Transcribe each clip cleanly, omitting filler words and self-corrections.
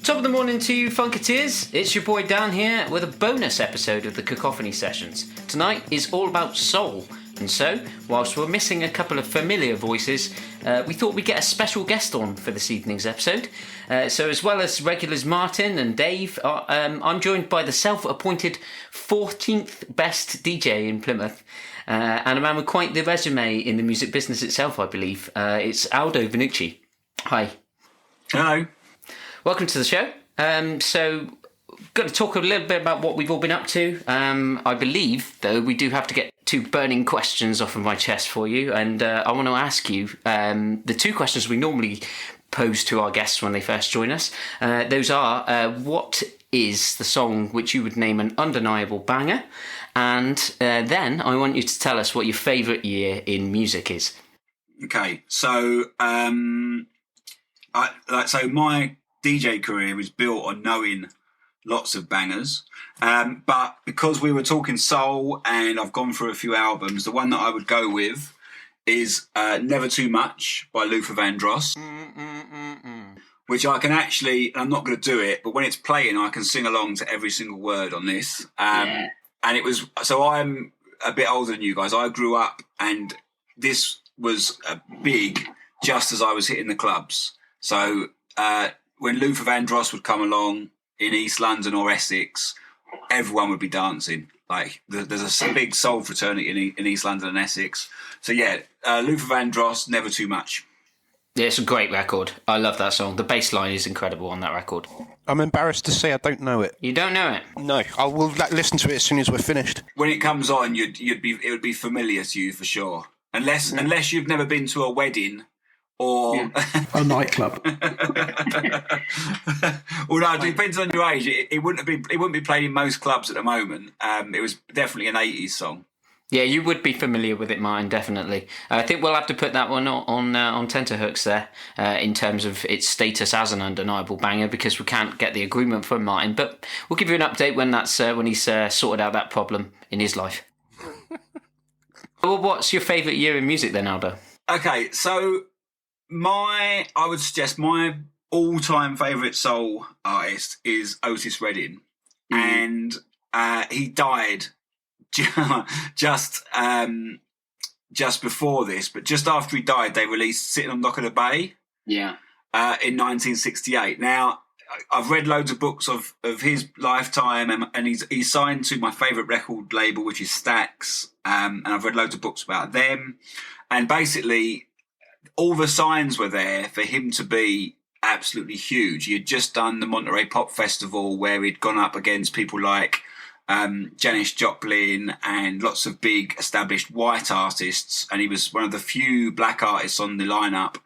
Top of the morning to you Funketeers, it's your boy Dan here with a bonus episode of the Cacophony Sessions. Tonight is all about soul, and so, whilst we're missing a couple of familiar voices, we thought we'd get a special guest on for this evening's episode. So as well as regulars Martyn and Dave, I'm joined by the self-appointed 14th best DJ in Plymouth, and a man with quite the resume in the music business itself, I believe. It's Aldo Vanucci. Hi. Hello. Welcome to the show. So, going to talk a little bit about what we've all been up to. I believe, though, we do have to get two burning questions off of my chest for you, and I want to ask you the two questions we normally pose to our guests when they first join us. Those are, what is the song which you would name an undeniable banger? And then I want you to tell us what your favourite year in music is. Okay, so my DJ career was built on knowing lots of bangers, but because we were talking soul and I've gone through a few albums, the one that I would go with is Never Too Much by Luther Vandross, which I can actually, I'm not going to do it, but when it's playing I can sing along to every single word on this. And it was, so I'm a bit older than you guys. I grew up and this was big just as I was hitting the clubs. So when Luther Vandross would come along in East London or Essex, everyone would be dancing. Like there's a big soul fraternity in East London and Essex. So yeah, Luther Vandross, Never Too Much. Yeah, it's a great record. I love that song. The bass line is incredible on that record. I'm embarrassed to say I don't know it. You don't know it? No, I will listen to it as soon as we're finished. When it comes on, it would be familiar to you for sure, unless you've never been to a wedding. Or a nightclub. Well, no, it depends on your age. It wouldn't be played in most clubs at the moment. It was definitely an 80s song. Yeah, you would be familiar with it, Martin, definitely. I think we'll have to put that one on tenterhooks there in terms of its status as an undeniable banger, because we can't get the agreement from Martin. But we'll give you an update when he's sorted out that problem in his life. Well, what's your favourite year in music then, Aldo? Okay, so I would suggest my all-time favourite soul artist is Otis Redding, and he died just before this, but just after he died, they released "Sitting on Dock of the Bay." Yeah. In 1968. Now, I've read loads of books of his lifetime, and he's signed to my favourite record label, which is Stax, and I've read loads of books about them, and basically all the signs were there for him to be absolutely huge. He had just done the Monterey Pop Festival where he'd gone up against people like Janis Joplin and lots of big established white artists, and he was one of the few black artists on the lineup,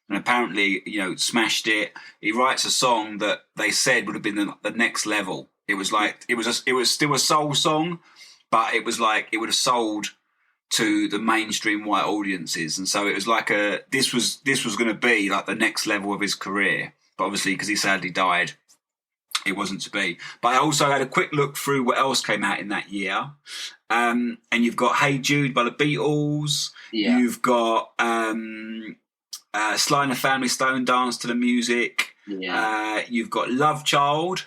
and apparently, smashed it. He writes a song that they said would have been the next level. It was like it was still a soul song, but it was like it would have sold to the mainstream white audiences, and so it was like this was going to be like the next level of his career. But obviously, because he sadly died, it wasn't to be. But I also had a quick look through what else came out in that year, and you've got "Hey Jude" by the Beatles. Yeah. You've got Sly and the Family Stone, "Dance to the Music." Yeah. You've got "Love Child"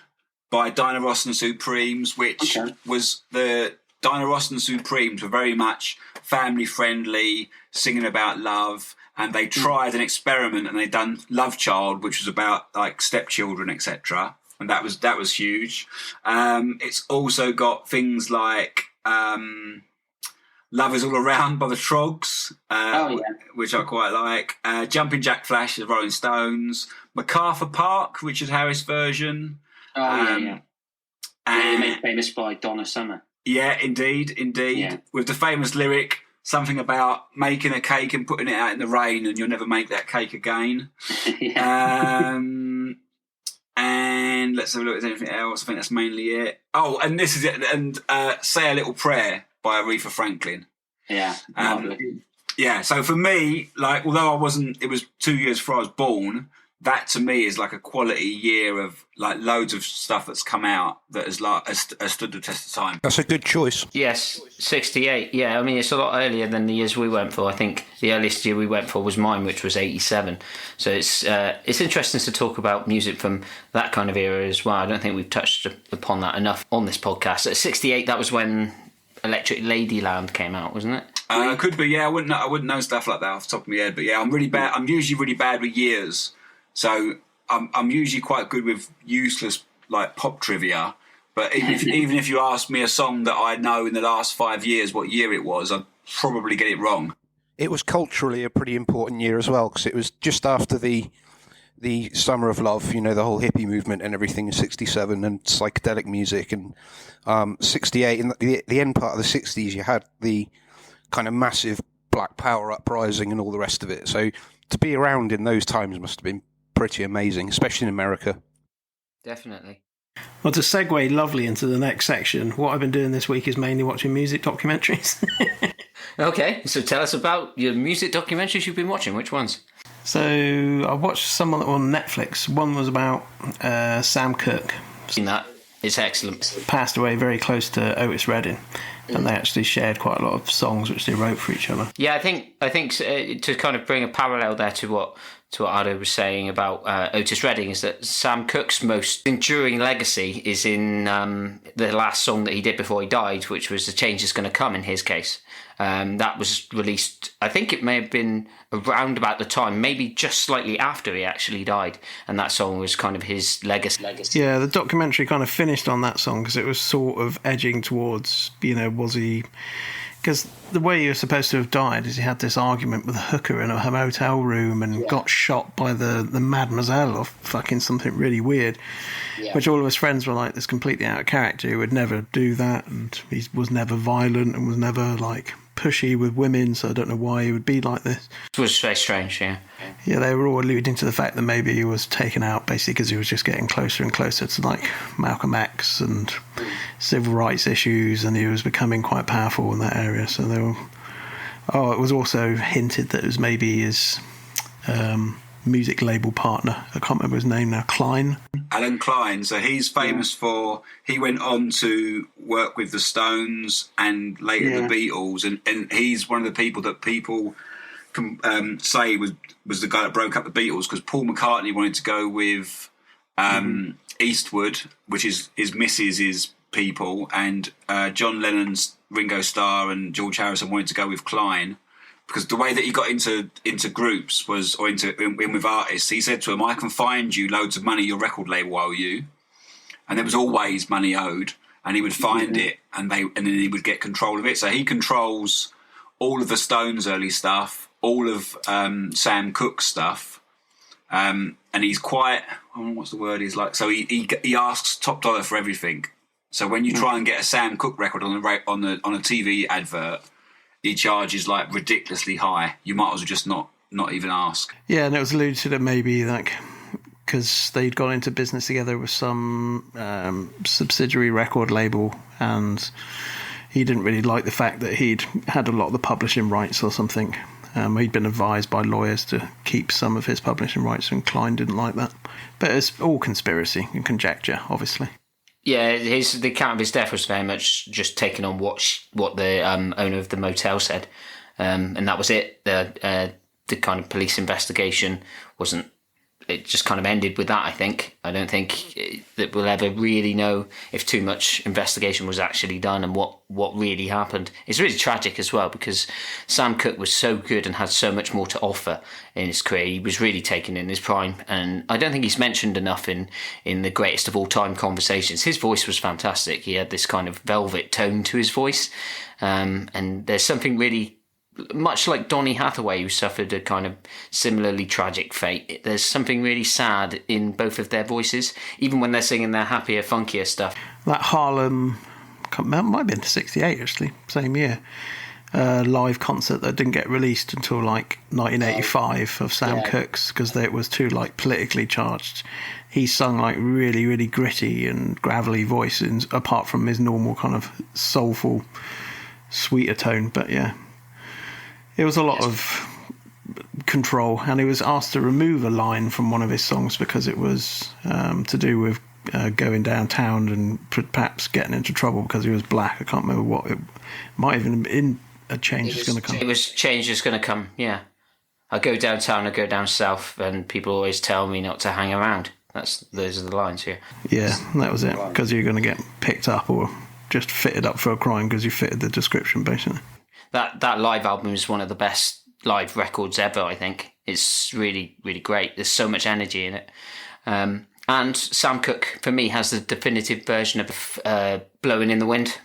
by Diana Ross and the Supremes, which was the Diana Ross and the Supremes were very much family friendly, singing about love, and they tried an experiment and they done "Love Child," which was about like stepchildren, etc. And that was huge. It's also got things like "Love Is All Around" by the Trogs, which I quite like. "Jumping Jack Flash" of the Rolling Stones. "MacArthur Park," Richard Harris version. And made famous by Donna Summer. Yeah, indeed. Yeah. With the famous lyric, something about making a cake and putting it out in the rain and you'll never make that cake again. And let's have a look at anything else. I think that's mainly it. Oh, and this is it. And "Say a Little Prayer" by Aretha Franklin. Yeah. Yeah, so for me, like, although it was 2 years before I was born, that to me is like a quality year of like loads of stuff that's come out that has stood the test of time. That's a good choice. Yes, 68. Yeah, I mean, it's a lot earlier than the years we went for. I think the earliest year we went for was mine, which was 87. So it's interesting to talk about music from that kind of era as well. I don't think we've touched upon that enough on this podcast. At 68, that was when Electric Ladyland came out, wasn't it? Could be, yeah. I wouldn't know stuff like that off the top of my head, but yeah, I'm really bad. I'm usually really bad with years, so I'm usually quite good with useless like pop trivia. But even if you ask me a song that I know in the last 5 years what year it was, I'd probably get it wrong. It was culturally a pretty important year as well, because it was just after the Summer of Love, the whole hippie movement and everything in 67 and psychedelic music, and 68 in the end part of the 60s you had the kind of massive Black Power uprising and all the rest of it. So to be around in those times must have been pretty amazing, especially in America. Definitely. Well, to segue lovely into the next section, what I've been doing this week is mainly watching music documentaries. Okay, so tell us about your music documentaries you've been watching. Which ones? So I watched some on Netflix. One was about Sam Cooke. Seen that. It's excellent. Passed away very close to Otis Redding, and they actually shared quite a lot of songs which they wrote for each other. Yeah, I think to kind of bring a parallel there to what Aldo was saying about Otis Redding is that Sam Cooke's most enduring legacy is in the last song that he did before he died, which was "The Change Is Gonna Come" in his case. That was released, I think it may have been around about the time, maybe just slightly after he actually died, and that song was kind of his legacy. Yeah, the documentary kind of finished on that song because it was sort of edging towards, was he... Because the way he was supposed to have died is he had this argument with a hooker in a hotel room and got shot by the mademoiselle or fucking something really weird, which all of his friends were like, this completely out of character. He would never do that, and he was never violent and was never like pushy with women, so I don't know why he would be like this. It was very strange, yeah. Yeah, they were all alluding to the fact that maybe he was taken out basically because he was just getting closer and closer to like Malcolm X and civil rights issues, and he was becoming quite powerful in that area. So they were... Oh, it was also hinted that it was maybe his music label partner. I can't remember his name now. Klein. Alan Klein. So he's famous for... He went on to work with the Stones and later the Beatles, and he's one of the people that people can say was the guy that broke up the Beatles, because Paul McCartney wanted to go with Eastwood, which is his missus's people, and John Lennon's Ringo Starr and George Harrison wanted to go with Klein, because the way that he got into groups was, or in with artists, he said to them, I can find you loads of money, your record label owe you. And there was always money owed, and he would find it, and then he would get control of it. So he controls all of the Stones' early stuff, all of Sam Cooke's stuff, and he's quite, I don't know what's the word, he's like, so he asks top dollar for everything. So when you try and get a Sam Cooke record on a TV advert, he charges like ridiculously high. You might as well just not even ask. Yeah, and it was alluded to that maybe like because they'd gone into business together with some subsidiary record label, and he didn't really like the fact that he'd had a lot of the publishing rights or something. He'd been advised by lawyers to keep some of his publishing rights, and Klein didn't like that. But it's all conspiracy and conjecture, obviously. Yeah, the account of his death was very much just taking on what the owner of the motel said, and that was it. The kind of police investigation wasn't. It just kind of ended with that, I think. I don't think that we'll ever really know if too much investigation was actually done and what really happened. It's really tragic as well, because Sam Cooke was so good and had so much more to offer in his career. He was really taken in his prime, and I don't think he's mentioned enough in the greatest of all time conversations. His voice was fantastic. He had this kind of velvet tone to his voice, and there's something really... Much like Donny Hathaway, who suffered a kind of similarly tragic fate, there's something really sad in both of their voices, even when they're singing their happier, funkier stuff. That Harlem, might have been 68 actually, same year, live concert that didn't get released until like 1985 of Sam Cooke's, because it was too like politically charged. He sung like really, really gritty and gravelly voices, apart from his normal kind of soulful, sweeter tone, but yeah. It was a lot of control, and he was asked to remove a line from one of his songs because it was to do with going downtown and perhaps getting into trouble because he was black. I can't remember what it might even have been. A change is going to come. It was change is going to come. Yeah, I go downtown, I go down south, and people always tell me not to hang around. Those are the lines here. Yeah, that was it. Because you're going to get picked up or just fitted up for a crime because you fitted the description, basically. That live album is one of the best live records ever, I think. It's really, really great. There's so much energy in it. And Sam Cooke, for me, has the definitive version of Blowing in the Wind.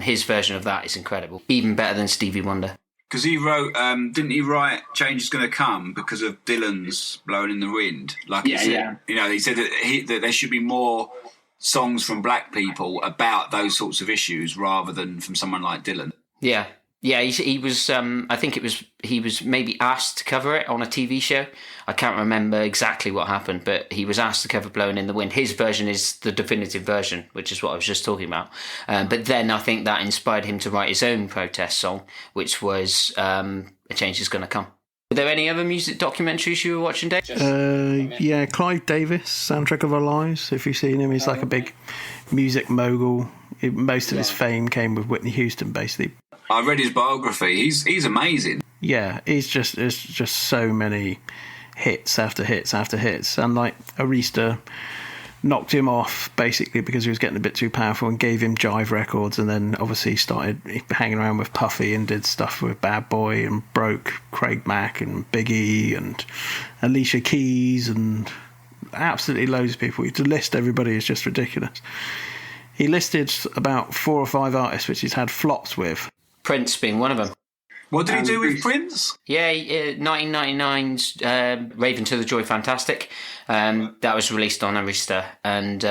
His version of that is incredible. Even better than Stevie Wonder. Because he wrote, didn't he write Change is Going to Come because of Dylan's Blowing in the Wind? He said, he said that there should be more songs from black people about those sorts of issues rather than from someone like Dylan. Yeah. Yeah, he was, I think he was maybe asked to cover it on a TV show. I can't remember exactly what happened, but he was asked to cover Blowing in the Wind. His version is the definitive version, which is what I was just talking about. But then I think that inspired him to write his own protest song, which was A Change Is Gonna Come. Were there any other music documentaries you were watching, Dave? Yeah, Clive Davis, Soundtrack of Our Lives. If you've seen him, he's like a big music mogul. Most of his fame came with Whitney Houston, basically. I read his biography. He's amazing. Yeah, it's just so many hits after hits after hits, and like Aretha knocked him off basically because he was getting a bit too powerful and gave him Jive Records, and then obviously started hanging around with Puffy and did stuff with Bad Boy and broke Craig Mack and Big E and Alicia Keys and absolutely loads of people. To list everybody is just ridiculous. He listed about 4 or 5 artists which he's had flops with. Prince being one of them. What did he do with Prince? Yeah, 1999's Raven to the Joy Fantastic. That was released on Arista. And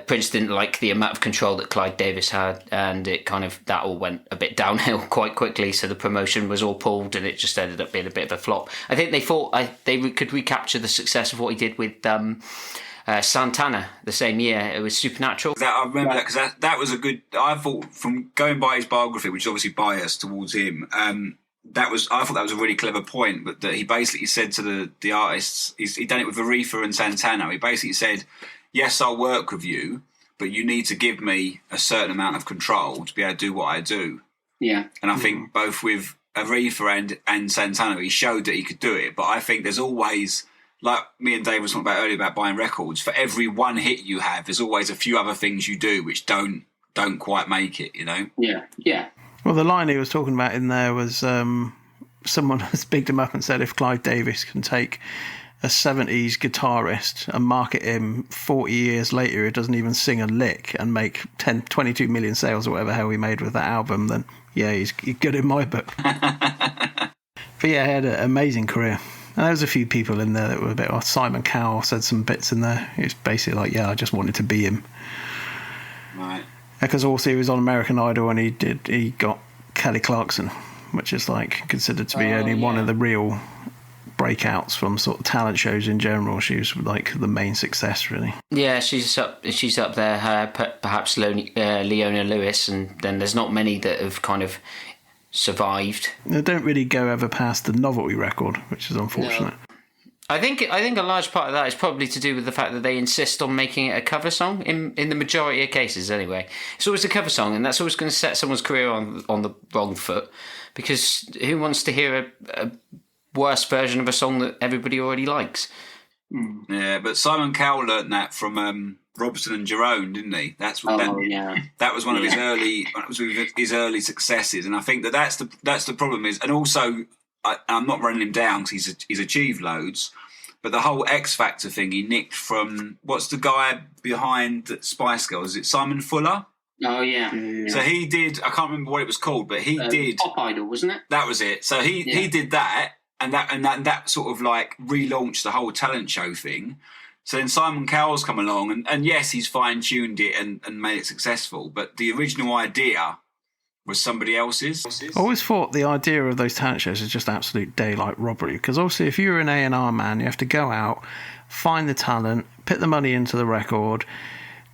Prince didn't like the amount of control that Clive Davis had, and that all went a bit downhill quite quickly. So the promotion was all pulled, and it just ended up being a bit of a flop. I think they thought they could recapture the success of what he did with Santana the same year. It was Supernatural. I remember that because that was a good. I thought from going by his biography, which is obviously biased towards him, I thought that was a really clever point. But that he basically said to the artists, he'd done it with Aretha and Santana. He basically said, "Yes, I'll work with you, but you need to give me a certain amount of control to be able to do what I do." Yeah, and I think both with Aretha and Santana, he showed that he could do it. But I think there's always, like me and Dave were talking about earlier about buying records, for every one hit you have, there's always a few other things you do which don't quite make it, you know? Yeah. Well, the line he was talking about in there was someone has bigged him up and said if Clive Davis can take a 70s guitarist and market him 40 years later, he doesn't even sing a lick, and make 22 million sales or whatever hell he made with that album, then yeah, he's good in my book. But yeah, he had an amazing career. And there was a few people in there that were a bit off. Simon Cowell said some bits in there. It's basically like, yeah, I just wanted to be him. Right. Because also he was on American Idol and he got Kelly Clarkson, which is like considered to be only one of the real breakouts from sort of talent shows in general. She was like the main success, really. Yeah, she's up there. Perhaps Leona Lewis, and then there's not many that have kind of survived. They don't really go ever past the novelty record, which is unfortunate. No. I think a large part of that is probably to do with the fact that they insist on making it a cover song in the majority of cases anyway. It's always a cover song, and that's always going to set someone's career on the wrong foot, because who wants to hear a worse version of a song that everybody already likes? Yeah, but Simon Cowell learnt that from Robson and Jerome, didn't he? That was one of his early successes, and I think that's the problem is, and also I'm not running him down because he's achieved loads, but the whole X Factor thing he nicked from, what's the guy behind Spice Girls? Is it Simon Fuller? Oh yeah. So he did. I can't remember what it was called, but he did Pop Idol, wasn't it? That was it. So he did that. And that sort of like relaunched the whole talent show thing. So then Simon Cowell's come along, and yes, he's fine-tuned it and made it successful, but the original idea was somebody else's. I always thought the idea of those talent shows is just absolute daylight robbery, because obviously if you're an A&R man, you have to go out, find the talent, put the money into the record,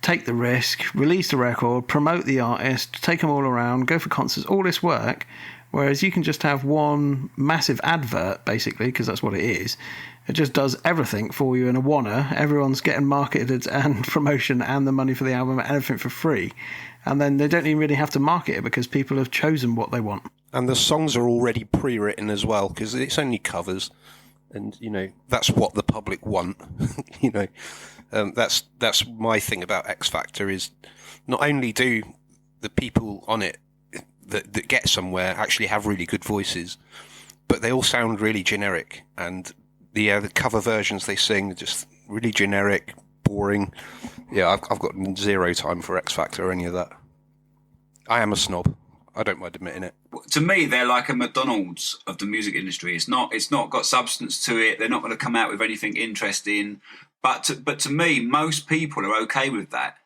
take the risk, release the record, promote the artist, take them all around, go for concerts, all this work. Whereas you can just have one massive advert, basically, because that's what it is. It just does everything for you in a wanna. Everyone's getting marketed and promotion and the money for the album and everything for free. And then they don't even really have to market it because people have chosen what they want. And the songs are already pre-written as well, because it's only covers. And, that's what the public want. That's my thing about X Factor is not only do the people on it that get somewhere actually have really good voices, but they all sound really generic, and the cover versions they sing are just really generic, boring. Yeah, I've got zero time for X Factor or any of that. I am a snob. I don't mind admitting it. To me, they're like a McDonald's of the music industry. It's not got substance to it. They're not going to come out with anything interesting. But to me, most people are okay with that.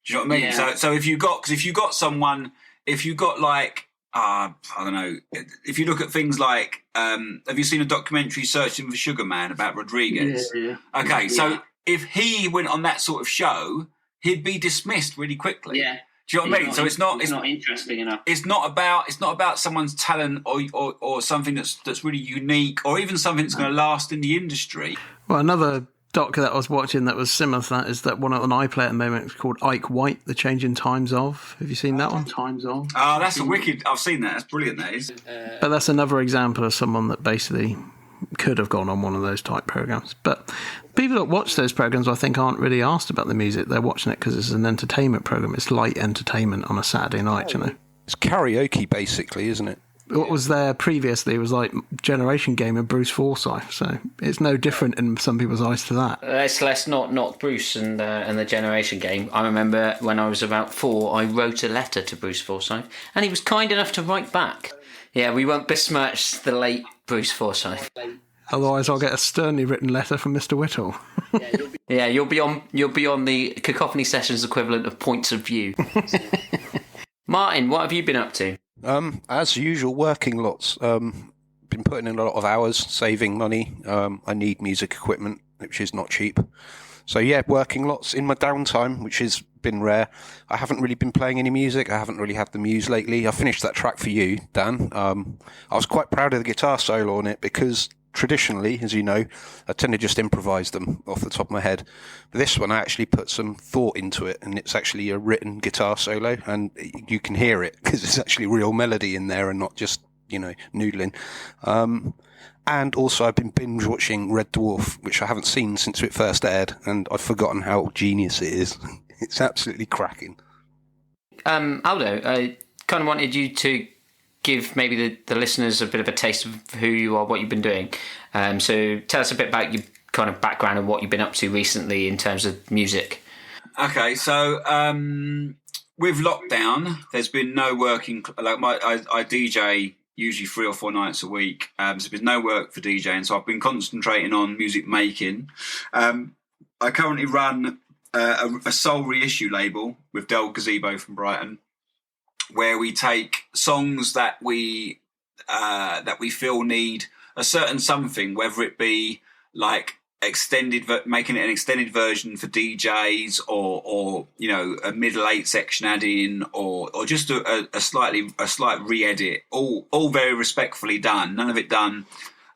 Do you know what I mean? Yeah. So if you got like, I don't know, if you look at things like, have you seen a documentary Searching for Sugar Man about Rodriguez? Yeah. Okay, so if he went on that sort of show, he'd be dismissed really quickly. Yeah. Do you know what I mean? So it's not interesting enough. It's not about someone's talent or something that's really unique, or even something that's going to last in the industry. Well, another doc that I was watching that was similar to that is that one on iPlayer at the moment. It's called Ike White, The Changing Times Of. Have you seen that one? Times of. Oh, that's a wicked. I've seen that. That's brilliant. That is. But that's another example of someone that basically could have gone on one of those type programs. But people that watch those programs, I think, aren't really asked about the music. They're watching it because it's an entertainment program. It's light entertainment on a Saturday night, It's karaoke, basically, isn't it? What was there previously was like Generation Game and Bruce Forsyth, so it's no different in some people's eyes to that. Let's not knock Bruce and the Generation Game. I remember when I was about 4, I wrote a letter to Bruce Forsyth, and he was kind enough to write back. Yeah, we won't besmirch the late Bruce Forsyth. Otherwise, I'll get a sternly written letter from Mr. Whittle. Yeah, you'll be on the Cacophony Sessions equivalent of Points of View. Martyn, what have you been up to? As usual, working lots. Been putting in a lot of hours, saving money. I need music equipment, which is not cheap. So yeah, working lots in my downtime, which has been rare. I haven't really been playing any music. I haven't really had the muse lately. I finished that track for you, Dan. I was quite proud of the guitar solo on it because traditionally, as you know, I tend to just improvise them off the top of my head. But this one, I actually put some thought into it, and it's actually a written guitar solo, and you can hear it because there's actually real melody in there and not just, noodling. And also, I've been binge watching Red Dwarf, which I haven't seen since it first aired, and I've forgotten how genius it is. It's absolutely cracking. Aldo, I kind of wanted you to give maybe the listeners a bit of a taste of who you are, what you've been doing. So tell us a bit about your kind of background and what you've been up to recently in terms of music. Okay, so with lockdown, there's been no working. I DJ usually 3 or 4 nights a week. So there's no work for DJing, so I've been concentrating on music making. I currently run a soul reissue label with Del Gazebo from Brighton, where we take songs that we feel need a certain something, whether it be like making it an extended version for DJs, or a middle 8 section add in, or just a slight re-edit, all very respectfully done. None of it done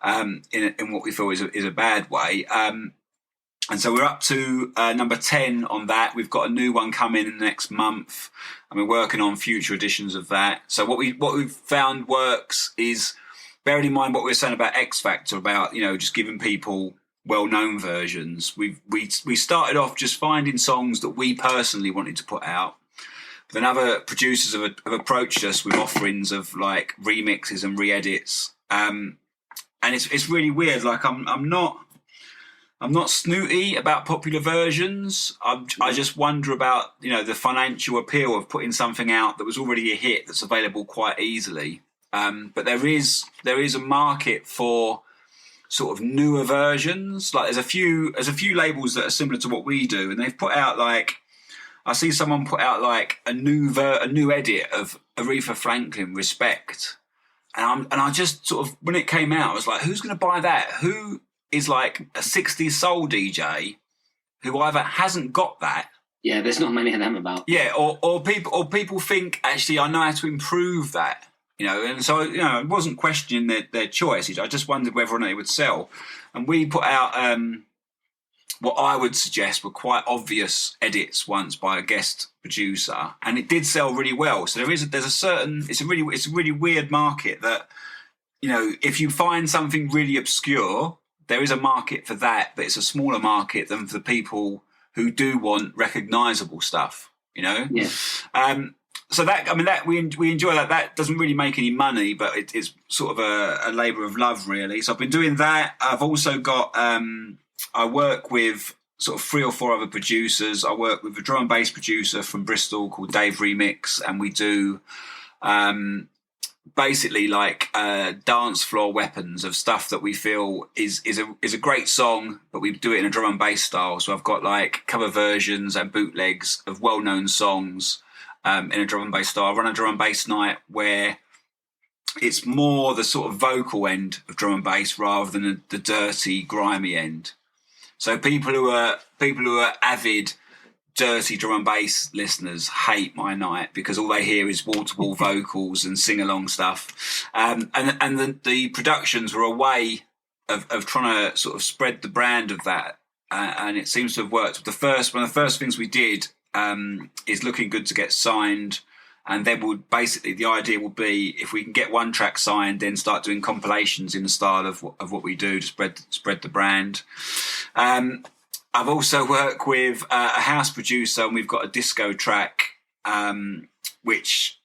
in what we feel is a bad way. And so we're up to number 10 on that. We've got a new one coming in the next month, and we're working on future editions of that. So what we've found works is, bearing in mind what we were saying about X Factor, about just giving people well-known versions. We started off just finding songs that we personally wanted to put out. But then other producers have approached us with offerings of like remixes and re-edits. And it's really weird. Like I'm not snooty about popular versions. I just wonder about the financial appeal of putting something out that was already a hit that's available quite easily. But there is a market for sort of newer versions. Like there's a few labels that are similar to what we do, and they've put out like, I see someone put out like a new edit of Aretha Franklin, Respect, and I just sort of, when it came out, I was like, who's going to buy that? Who is like a 60s soul DJ who either hasn't got that, there's not many of them about, or people think, actually I know how to improve that, you know. And so, you know, I wasn't questioning their choice. I just wondered whether or not it would sell. And we put out what I would suggest were quite obvious edits once by a guest producer, and it did sell really well. So it's a really weird market that, you know, if you find something really obscure, there is a market for that, but it's a smaller market than for the people who do want recognisable stuff, you know. Yeah. So that we enjoy that. That doesn't really make any money, but it's sort of a labour of love, really. So I've been doing that. I've also got. I work with sort of 3 or 4 other producers. I work with a drum and bass producer from Bristol called Dave Remix, and we do basically like dance floor weapons of stuff that we feel is a great song, but we do it in a drum and bass style. So I've got like cover versions and bootlegs of well-known songs in a drum and bass style. I run a drum and bass night where it's more the sort of vocal end of drum and bass rather than the dirty, grimy end. So people who are avid, dirty drum and bass listeners hate my night because all they hear is wall-to-wall vocals and sing-along stuff. And the productions were a way of trying to sort of spread the brand of that, and it seems to have worked. One of the first things we did is Looking Good to get signed. And then the idea will be if we can get one track signed, then start doing compilations in the style of what we do to spread the brand. I've also worked with a house producer, and we've got a disco track, which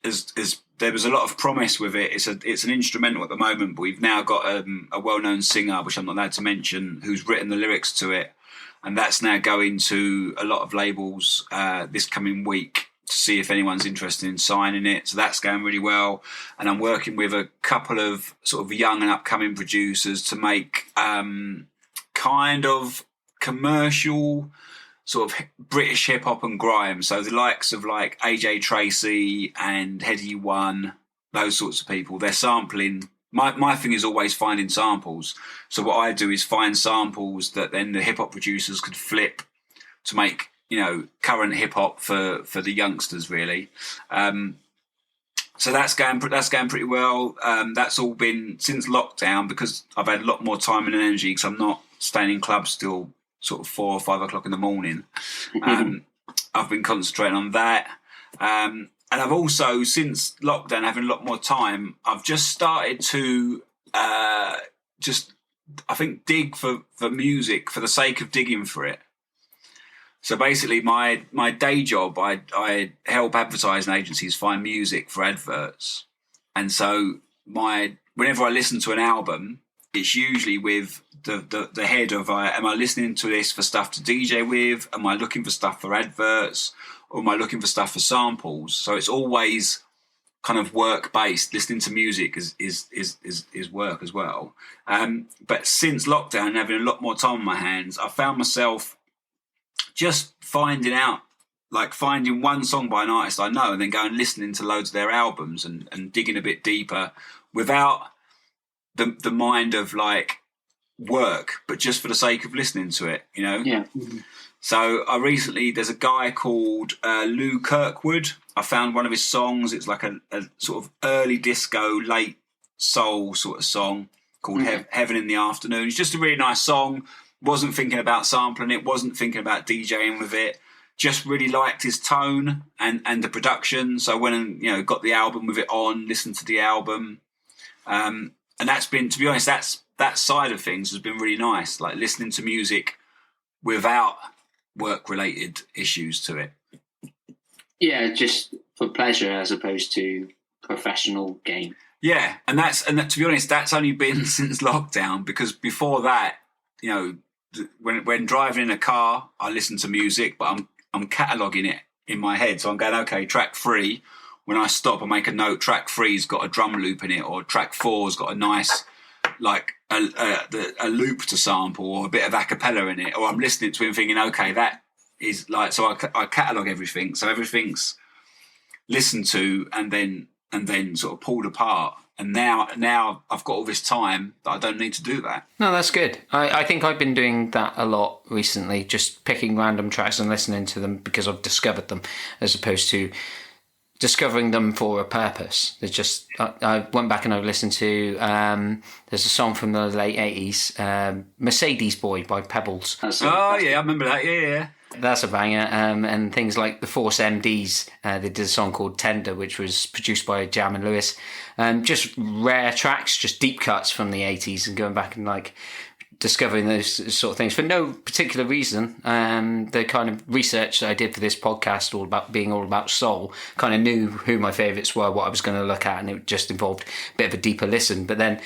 there was a lot of promise with it. It's an instrumental at the moment, but we've now got a well-known singer, which I'm not allowed to mention, who's written the lyrics to it, and that's now going to a lot of labels this coming week to see if anyone's interested in signing it. So that's going really well. And I'm working with a couple of sort of young and upcoming producers to make kind of commercial sort of British hip hop and grime. So the likes of like AJ Tracy and Heady One, those sorts of people, they're sampling. My thing is always finding samples. So what I do is find samples that then the hip hop producers could flip to make, you know, current hip hop for the youngsters, really. So that's going pretty well. That's all been since lockdown because I've had a lot more time and energy because I'm not staying in clubs till sort of 4 or 5 o'clock in the morning. I've been concentrating on that. And I've also, since lockdown, having a lot more time, I've just started to I think, dig for music for the sake of digging for it. So basically, my day job, I help advertising agencies find music for adverts. And so whenever I listen to an album, it's usually with the head of, am I listening to this for stuff to DJ with? Am I looking for stuff for adverts? Or am I looking for stuff for samples? So it's always kind of work-based. Listening to music is work as well. But since lockdown and having a lot more time on my hands, I found myself just finding one song by an artist I know and then going and listening to loads of their albums and digging a bit deeper without the mind of like work, but just for the sake of listening to it, you know? Yeah. So there's a guy called Lou Kirkwood. I found one of his songs. It's like a sort of early disco, late soul sort of song called Heaven in the Afternoon. It's just a really nice song. Wasn't thinking about sampling it, wasn't thinking about DJing with it, just really liked his tone and the production. So I went and, got the album with it on, listened to the album. And that's been, to be honest, that side of things has been really nice, like listening to music without work-related issues to it. Yeah, just for pleasure as opposed to professional gain. Yeah, and to be honest, that's only been since lockdown, because before that, when driving in a car, I listen to music, but I'm cataloguing it in my head. So I'm going, okay, track 3. When I stop, I make a note. Track 3's got a drum loop in it, or track 4's got a nice, like a loop to sample, or a bit of a cappella in it. Or I'm listening to it thinking, okay, that is like. So I catalogue everything. So everything's listened to and then sort of pulled apart. And now I've got all this time that I don't need to do that. No, that's good. I think I've been doing that a lot recently, just picking random tracks and listening to them because I've discovered them, as opposed to discovering them for a purpose. They're just. I went back and I listened to. There's a song from the late 80s, Mercedes Boy by Pebbles. Oh yeah, I remember that. Yeah. That's a banger. And things like the Force MDs, they did a song called Tender, which was produced by Jam and Lewis. Just rare tracks, just deep cuts from the 80s, and going back and like discovering those sort of things for no particular reason. The kind of research that I did for this podcast, all about soul, kind of knew who my favourites were, what I was going to look at, and it just involved a bit of a deeper listen. But then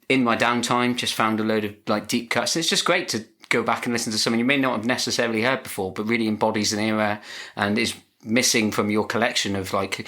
in my downtime, just found a load of like deep cuts. It's just great to go back and listen to something you may not have necessarily heard before, but really embodies an era and is missing from your collection of like.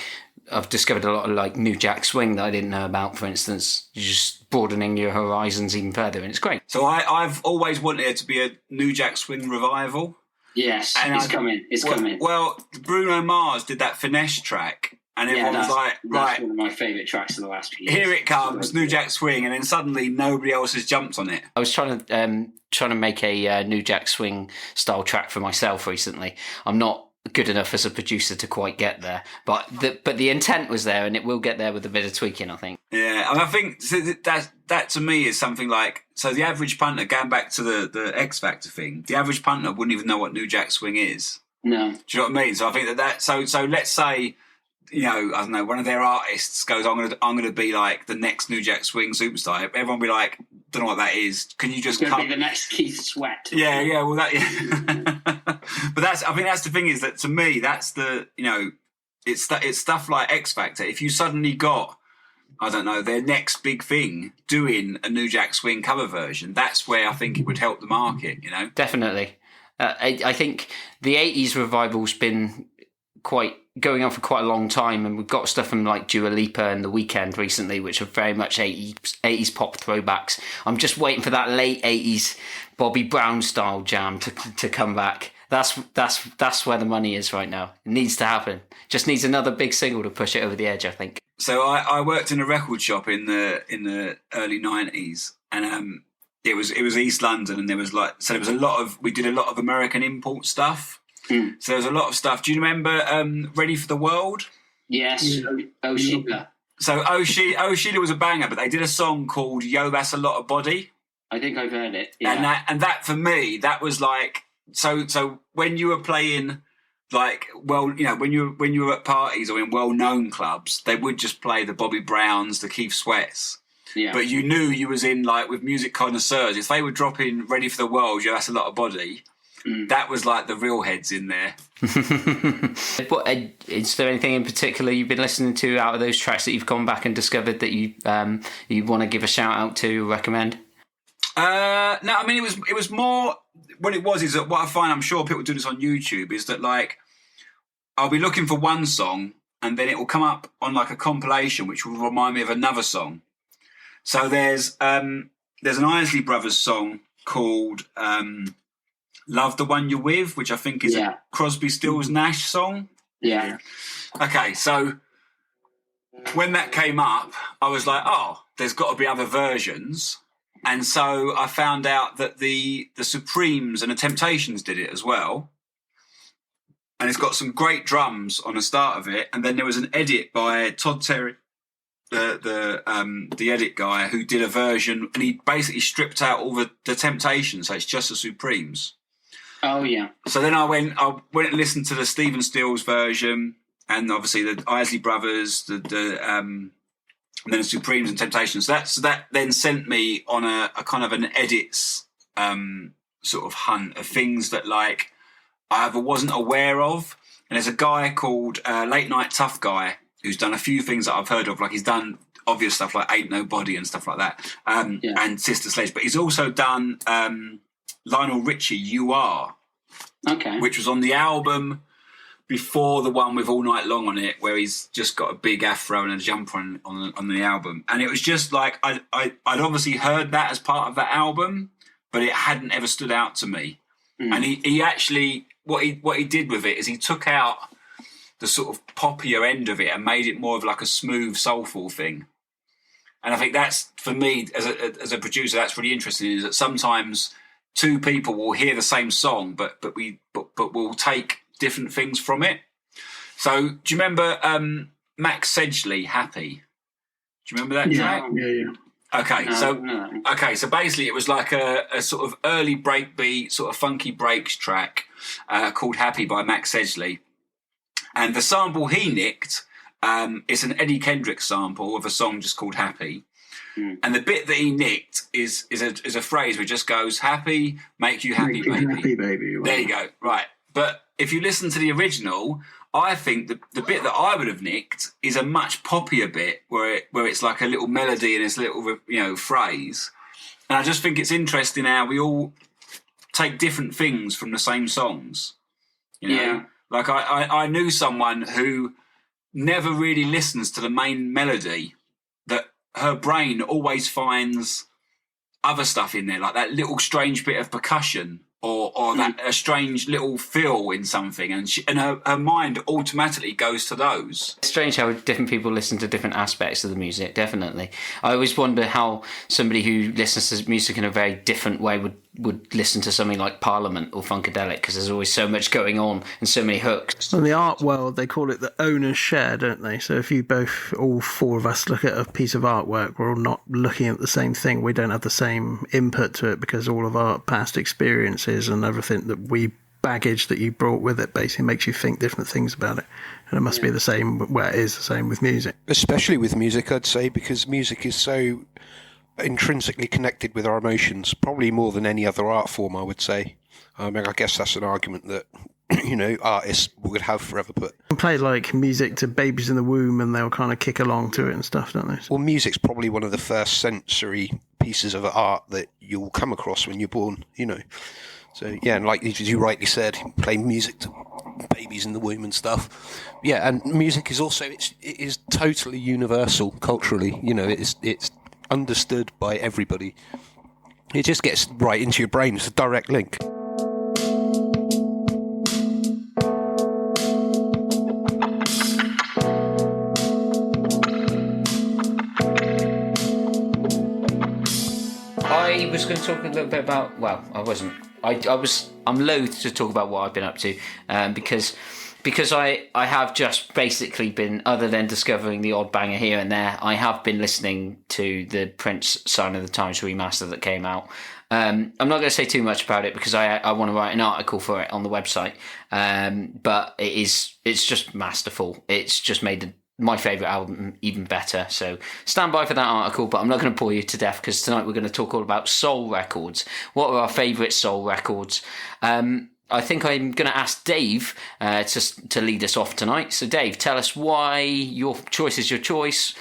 I've discovered a lot of like New Jack Swing that I didn't know about, for instance. You're just broadening your horizons even further, and it's great. So I've always wanted it to be a New Jack Swing revival. Yes, and it's coming. It's coming. Well, Bruno Mars did that Finesse track, and everyone was like, right. That's one of my favourite tracks of the last few years. Here it comes, New Jack Swing, and then suddenly nobody else has jumped on it. I was trying to make a New Jack Swing style track for myself recently. I'm not good enough as a producer to quite get there, but the intent was there, and it will get there with a bit of tweaking, I think. Yeah, and I think that to me is something like, so the average punter, going back to the X Factor thing, the average punter wouldn't even know what New Jack Swing is. No. Do you know what I mean? So I think so let's say, you know, I don't know, one of their artists goes, I'm gonna be like the next New Jack Swing superstar. Everyone will be like, don't know what that is. Can you just be the next Keith Sweat? Yeah. Well, that. Yeah. But I think that's the thing, is that to me, that's the, you know, it's stuff like X Factor. If you suddenly got, I don't know, their next big thing doing a New Jack Swing cover version, that's where I think it would help the market. You know, definitely. I think the 80s revival's been going on for quite a long time, and we've got stuff from like Dua Lipa and The Weeknd recently, which are very much 80s pop throwbacks. I'm just waiting for that late 80s Bobby Brown style jam to come back. That's where the money is right now. It needs to happen. Just needs another big single to push it over the edge, I think. So I worked in a record shop in the early 90s, and it was East London, and there was we did a lot of American import stuff. So there was a lot of stuff. Do you remember Ready for the World? Yes. Oh Sheila. So Oh Sheila was a banger, but they did a song called Yo, That's a Lot of Body. I think I've heard it. Yeah. And that for me, that was like, so when you were playing, like, well, you know, when you were at parties or in well-known clubs, they would just play the Bobby Browns, the Keith Sweats. Yeah. But you knew you was in, like, with music connoisseurs. If they were dropping Ready for the World, Yo, That's a Lot of Body, that was like the real heads in there. Is there anything in particular you've been listening to out of those tracks that you've gone back and discovered that you want to give a shout out to, recommend? No, I mean, it was more, what it was is that what I find, I'm sure people do this on YouTube, is that like I'll be looking for one song and then it will come up on like a compilation which will remind me of another song. So there's an Isley Brothers song called Love the One You're With, which I think is a Crosby, Stills, Nash song. Yeah. Okay, so when that came up, I was like, oh, there's got to be other versions. And so I found out that the Supremes and the Temptations did it as well. And it's got some great drums on the start of it. And then there was an edit by Todd Terry, the edit guy, who did a version, and he basically stripped out all the Temptations, so it's just the Supremes. Oh yeah. So then I went and listened to the Stephen Stills version, and obviously the Isley Brothers, and then the Supremes and Temptations. So that then sent me on a kind of an edits sort of hunt of things that like I either wasn't aware of. And there's a guy called Late Night Tough Guy who's done a few things that I've heard of. Like he's done obvious stuff like Ain't Nobody and stuff like that, and Sister Sledge. But he's also done Lionel Richie, You Are, which was on the album before the one with All Night Long on it, where he's just got a big afro and a jumper on the album. And it was just like I'd obviously heard that as part of that album, but it hadn't ever stood out to me. And he actually, what he did with it is he took out the sort of poppier end of it and made it more of like a smooth, soulful thing. And I think that's, for me as a producer, that's really interesting, is that sometimes two people will hear the same song, but we'll take different things from it. So do you remember Max Sedgley, Happy? Do you remember that track? Yeah. Okay, so basically it was like a sort of early breakbeat, sort of funky breaks track called Happy by Max Sedgley. And the sample he nicked is an Eddie Kendrick sample of a song just called Happy. And the bit that he nicked is a phrase where it just goes, happy, make you happy, baby. Happy, baby. Right. There you go. Right. But if you listen to the original, I think the bit that I would have nicked is a much poppier bit where it's like a little melody and it's a little, phrase. And I just think it's interesting how we all take different things from the same songs. Yeah. Like I knew someone who never really listens to the main melody, that her brain always finds other stuff in there, like that little strange bit of percussion or that a strange little fill in something, and her mind automatically goes to those. It's strange how different people listen to different aspects of the music, definitely. I always wonder how somebody who listens to music in a very different way would listen to something like Parliament or Funkadelic, because there's always so much going on and so many hooks. In the art world, they call it the owner's share, don't they? So if all four of us look at a piece of artwork, we're all not looking at the same thing. We don't have the same input to it because all of our past experiences and everything baggage that you brought with it basically makes you think different things about it. And it must be the same, it is the same with music. Especially with music, I'd say, because music is so intrinsically connected with our emotions, probably more than any other art form, I would say. I guess that's an argument that artists would have forever put. You play like music to babies in the womb and they'll kind of kick along to it and stuff, don't they? Well, music's probably one of the first sensory pieces of art that you'll come across when you're born, So, yeah, and like you rightly said, play music to babies in the womb and stuff. Yeah, and music is also, it is totally universal culturally. It's understood by everybody. It just gets right into your brain. It's a direct link. I was going to talk a little bit about, I wasn't. I'm loath to talk about what I've been up to because I have just basically been, other than discovering the odd banger here and there, I have been listening to the Prince Sign of the Times remaster that came out. I'm not going to say too much about it because I want to write an article for it on the website. But it's just masterful. It's just made my favourite album even better. So stand by for that article, but I'm not going to bore you to death because tonight we're going to talk all about soul records. What are our favourite soul records? I think I'm going to ask Dave to lead us off tonight. So Dave, tell us why your choice is your choice.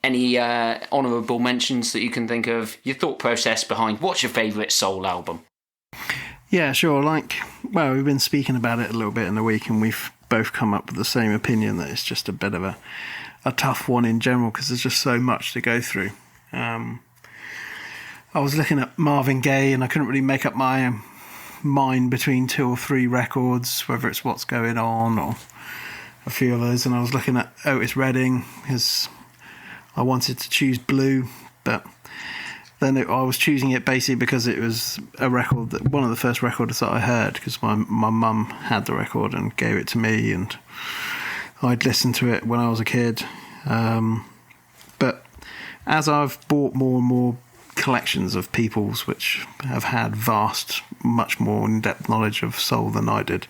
Any honourable mentions that you can think of, your thought process behind what's your favourite soul album? Yeah, sure. We've been speaking about it a little bit in the week and we've both come up with the same opinion that it's just a bit of a tough one in general because there's just so much to go through. I was looking at Marvin Gaye and I couldn't really make up my mind between 2 or 3 records, whether it's What's Going On or a few others, and I was looking at Otis Redding because I wanted to choose Blue, but then I was choosing it basically because it was a record, one of the first records that I heard, because my mum had the record and gave it to me, and I'd listened to it when I was a kid. But as I've bought more and more collections of people's which have had vast, much more in-depth knowledge of soul than I did,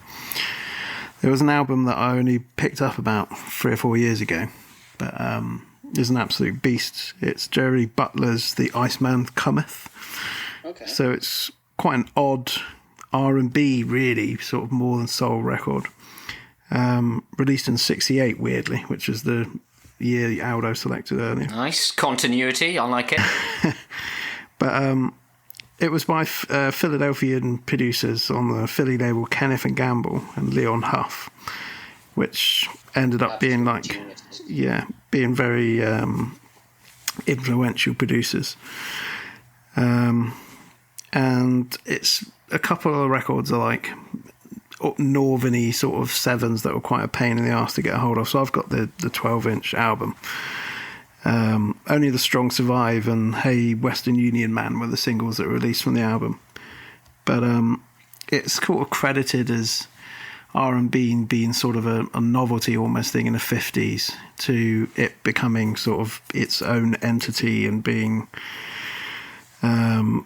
there was an album that I only picked up about 3 or 4 years ago, but is an absolute beast. It's Jerry Butler's The Iceman Cometh. Okay. So it's quite an odd R&B, really, sort of more than soul record. Released in '68, weirdly, which is the year Aldo selected earlier. Nice continuity, I like it. But it was by Philadelphian producers on the Philly label Kenneth and Gamble and Leon Huff, which ended up being being very influential producers. And it's a couple of records are like northerny sort of 7s that were quite a pain in the arse to get a hold of. So I've got the 12-inch album. Only the Strong Survive and Hey Western Union Man were the singles that were released from the album. But it's sort of credited as R&B being sort of a novelty almost thing in the 50s to it becoming sort of its own entity and being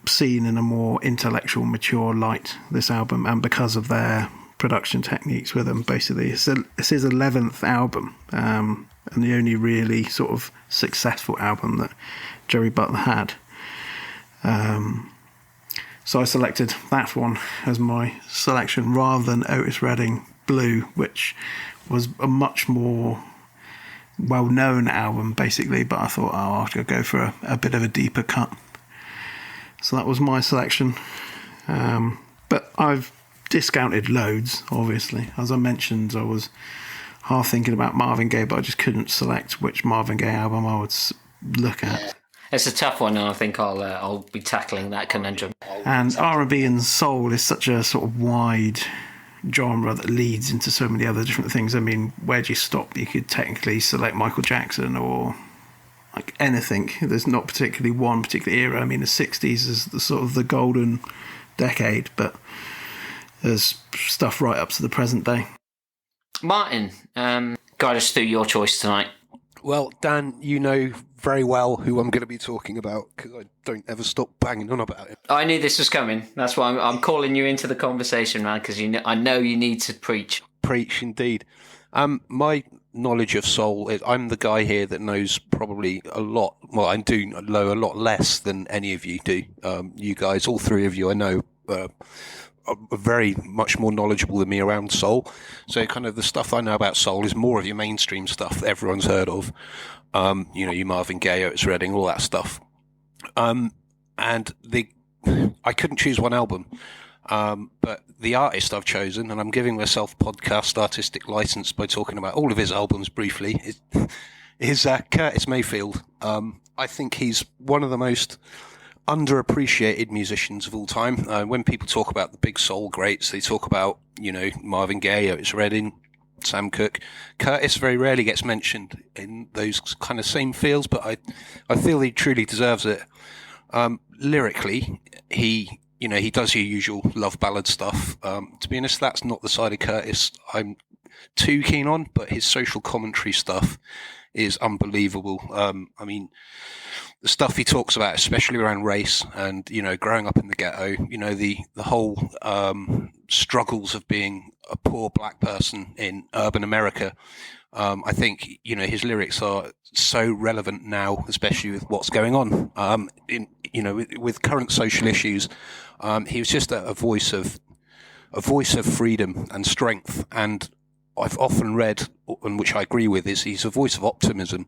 seen in a more intellectual, mature light, this album, and because of their production techniques with them, basically. It's his 11th album, and the only really sort of successful album that Jerry Butler had. So I selected that one as my selection rather than Otis Redding Blue, which was a much more well-known album, basically, but I thought, I'll go for a bit of a deeper cut. So that was my selection. But I've discounted loads, obviously. As I mentioned, I was half thinking about Marvin Gaye, but I just couldn't select which Marvin Gaye album I would look at. It's a tough one, and I think I'll be tackling that conundrum. And R&B and soul is such a sort of wide genre that leads into so many other different things. I mean, where do you stop? You could technically select Michael Jackson or like anything. There's not particularly one particular era. I mean, the 60s is the sort of the golden decade, but there's stuff right up to the present day. Martyn, guide us through your choice tonight. Well, Dan, you know very well who I'm going to be talking about because I don't ever stop banging on about it. I knew this was coming. That's why I'm calling you into the conversation, man, because I know you need to preach. Preach, indeed. My knowledge of soul is I'm the guy here that knows probably a lot. Well, I do know a lot less than any of you do. You guys, all three of you, I know, are very much more knowledgeable than me around soul. So kind of the stuff I know about soul is more of your mainstream stuff that everyone's heard of. You Marvin Gaye, Otis Redding, all that stuff. And I couldn't choose one album. But the artist I've chosen, and I'm giving myself podcast artistic license by talking about all of his albums briefly, is Curtis Mayfield. I think he's one of the most underappreciated musicians of all time. When people talk about the big soul greats, they talk about, Marvin Gaye, Otis Redding, Sam Cooke. Curtis very rarely gets mentioned in those kind of same fields, but I feel he truly deserves it. Lyrically, he does your usual love ballad stuff. To be honest, that's not the side of Curtis I'm too keen on, but his social commentary stuff is unbelievable. The stuff he talks about, especially around race and, growing up in the ghetto, the whole struggles of being a poor black person in urban America. I think, his lyrics are so relevant now, especially with what's going on, with current social issues. He was just a voice of freedom and strength. And I've often read, and which I agree with, is he's a voice of optimism.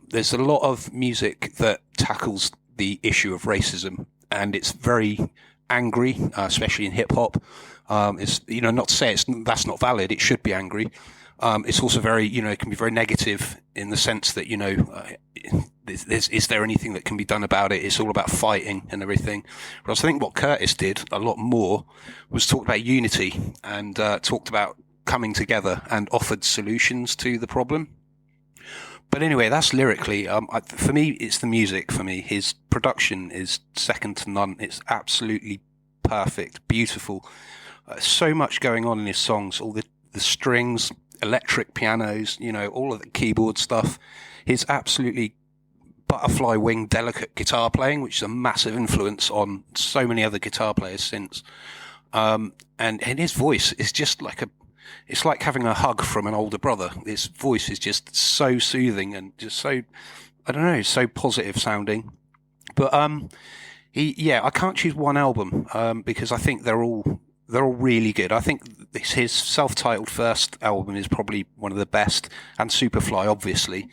There's a lot of music that tackles the issue of racism, and it's very angry, especially in hip hop. It's not to say that's not valid. It should be angry. It's also very, it can be very negative in the sense that, is there anything that can be done about it? It's all about fighting and everything. But I think what Curtis did a lot more was talk about unity and talked about coming together and offered solutions to the problem. But anyway, that's lyrically. For me, it's the music. For me, his production is second to none. It's absolutely perfect, beautiful. So much going on in his songs. All the strings, electric pianos, all of the keyboard stuff. His absolutely butterfly wing, delicate guitar playing, which is a massive influence on so many other guitar players since. And his voice is just it's like having a hug from an older brother. His voice is just so soothing and just so, so positive sounding. But I can't choose one album because I think they're all really good. I think his self-titled first album is probably one of the best, and Superfly, obviously.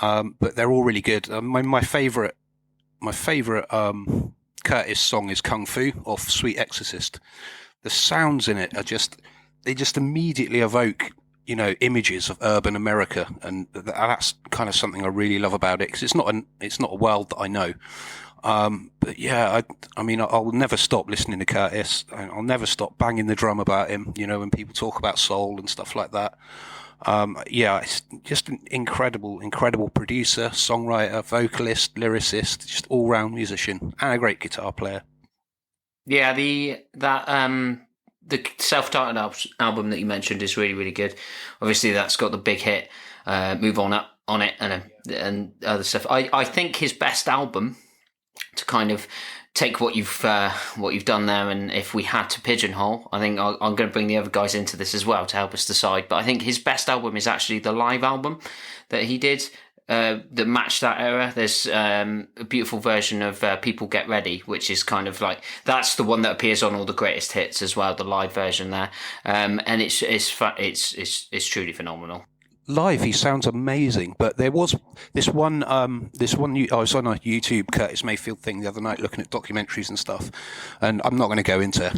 But they're all really good. My favorite Curtis song is Kung Fu off Sweet Exorcist. The sounds in it they just immediately evoke, images of urban America, and that's kind of something I really love about it because it's not a world that I know. But yeah, I'll never stop listening to Curtis. I'll never stop banging the drum about him. When people talk about soul and stuff like that. It's just an incredible producer, songwriter, vocalist, lyricist, just all round musician and a great guitar player. Yeah, the self-titled album that you mentioned is really, really good. Obviously, that's got the big hit, Move On Up on it, and other stuff. I think his best album, to kind of take what you've done there, and if we had to pigeonhole, I think I'm going to bring the other guys into this as well to help us decide. But I think his best album is actually the live album that he did that matched that era. There's a beautiful version of People Get Ready, which is kind of like, that's the one that appears on all the greatest hits as well, the live version there, and it's truly phenomenal. Live, he sounds amazing. But there was this one. I was on a YouTube Curtis Mayfield thing the other night, looking at documentaries and stuff. And I'm not going to go into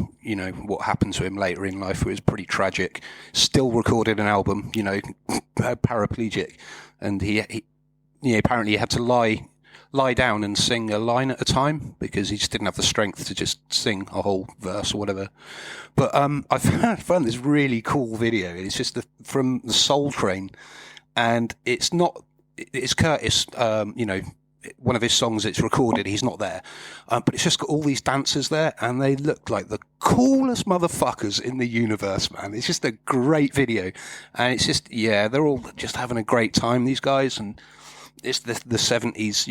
what happened to him later in life. It was pretty tragic. Still recorded an album, paraplegic, and he apparently had to lie down and sing a line at a time because he just didn't have the strength to just sing a whole verse or whatever. But I found this really cool video. It's just from the Soul Train, and it's Curtis, one of his songs. It's recorded. He's not there, but it's just got all these dancers there, and they look like the coolest motherfuckers in the universe, man. It's just a great video, and it's just, they're all just having a great time, these guys, and it's the 70s,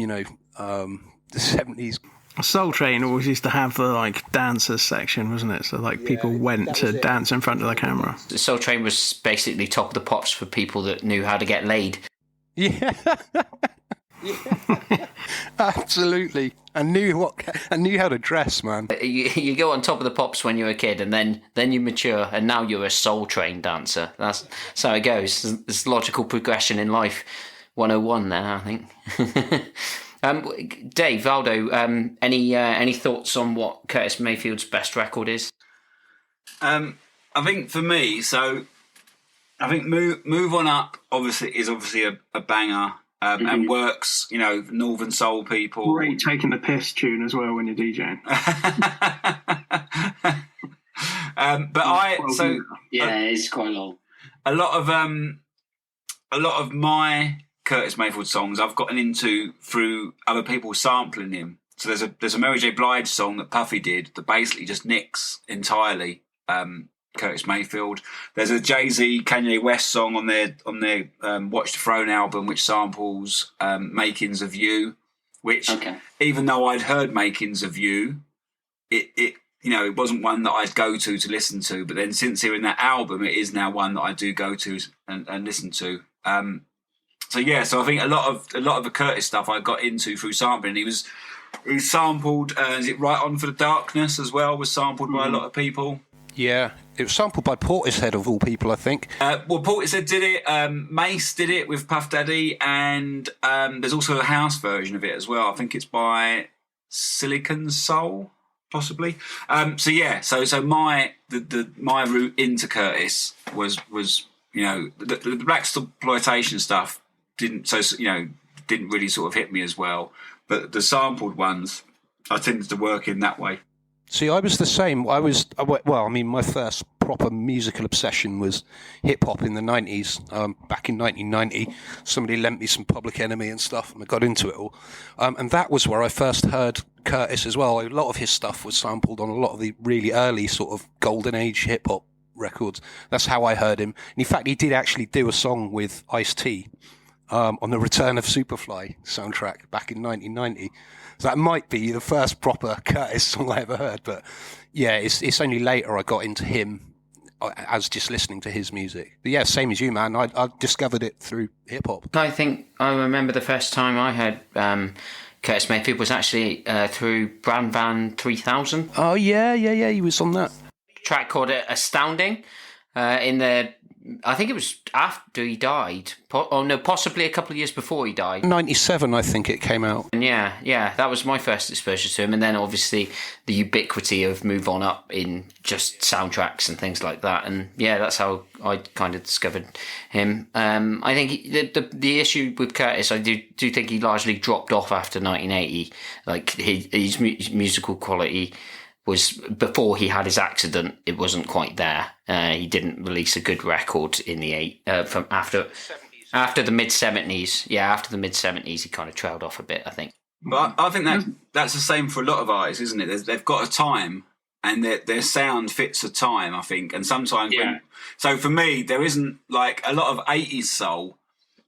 the 70s. Soul Train always used to have the dancers section, wasn't it? So people went to dance in front of the camera. The Soul Train was basically Top of the Pops for people that knew how to get laid. Yeah. Absolutely. And knew how to dress, man. You go on Top of the Pops when you're a kid, and then you mature, and now you're a Soul Train dancer. That's how it goes. It's logical progression in life. 101 there, I think. Dave, Aldo, any thoughts on what Curtis Mayfield's best record is? I think for me, I think Move On Up is obviously a banger, and works, Northern Soul people. Great taking the piss tune as well when you're DJing. It's quite long. A lot of my Curtis Mayfield songs I've gotten into through other people sampling him. So there's a Mary J. Blige song that Puffy did that basically just nicks entirely Curtis Mayfield. There's a Jay-Z Kanye West song on their Watch the Throne album which samples Makings of You, which even though I'd heard Makings of You, it wasn't one that I'd go to listen to. But then since hearing that album, it is now one that I do go to and listen to. So I think a lot of the Curtis stuff I got into through sampling. He sampled, is it Right On for the Darkness as well, was sampled by a lot of people. Yeah, it was sampled by Portishead of all people, I think. Portishead did it, Mace did it with Puff Daddy, and there's also a house version of it as well. I think it's by Silicon Soul, possibly. So my route into Curtis was the black exploitation stuff didn't really sort of hit me as well, but the sampled ones I tended to work in that way. See, I was the same. My first proper musical obsession was hip-hop in the 90s. Back in 1990, somebody lent me some Public Enemy and stuff, and I got into it all. And that was where I first heard Curtis as well. A lot of his stuff was sampled on a lot of the really early sort of golden age hip-hop records. That's how I heard him. And in fact, he did actually do a song with Ice-T on the Return of Superfly soundtrack back in 1990. So that might be the first proper Curtis song I ever heard. But yeah, it's only later I got into him as just listening to his music. But yeah, same as you, man. I discovered it through hip-hop. I think I remember the first time I heard Curtis Mayfield was actually through Brand Van 3000. Oh, yeah, he was on that. Track called Astounding. I think it was after he died. Possibly a couple of years before he died. 97, I think it came out. And yeah, that was my first exposure to him. And then obviously the ubiquity of Move On Up in just soundtracks and things like that. And yeah, that's how I kind of discovered him. I think the issue with Curtis, I do think he largely dropped off after 1980. Like his musical quality was, before he had his accident, it wasn't quite there. He didn't release a good record in the from after the mid 70s. Yeah, after the mid 70s, he kind of trailed off a bit, I think. But I think that's the same for a lot of artists, isn't it? They've got a time and their sound fits the time, I think. And sometimes so for me, there isn't like a lot of 80s soul.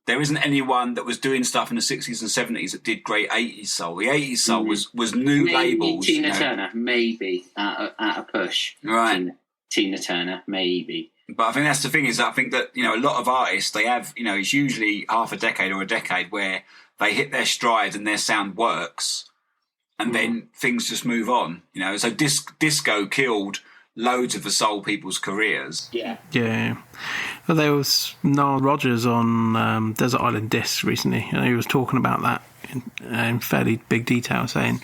There isn't anyone that was doing stuff in the 60s and 70s that did great 80s soul. The 80s soul was new labels. Tina Turner, maybe at a push. Right. Tina Turner, maybe. But I think that's the thing, is that I think that, a lot of artists, they have, it's usually half a decade or a decade where they hit their stride and their sound works, and then things just move on, So disco killed loads of the soul people's careers. Yeah. Yeah. Well, there was Nile Rodgers on Desert Island Discs recently, and he was talking about that in fairly big detail, saying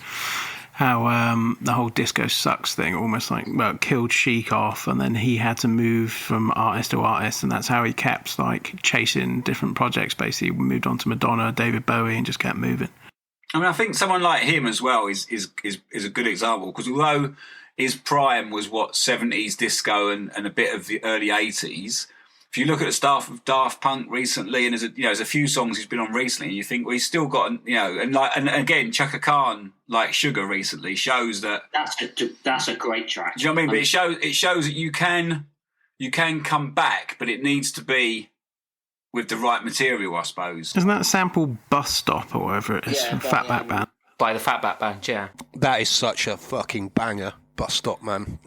how the whole disco sucks thing almost it killed Chic off, and then he had to move from artist to artist, and that's how he kept chasing different projects. Basically, moved on to Madonna, David Bowie, and just kept moving. I mean, I think someone like him as well is a good example, because although his prime was 70s disco and a bit of the early 80s. If you look at the stuff of Daft Punk recently, and there's a few songs he's been on recently, and you think, well, he's still got, and again, Chaka Khan, like Sugar recently, shows that that's a great track. Do you know what I mean? But it shows that you can come back, but it needs to be with the right material, I suppose. Isn't that sample Bus Stop or whatever it is from Fatback Band? By the Fatback Band, yeah. That is such a fucking banger. Bus Stop, man.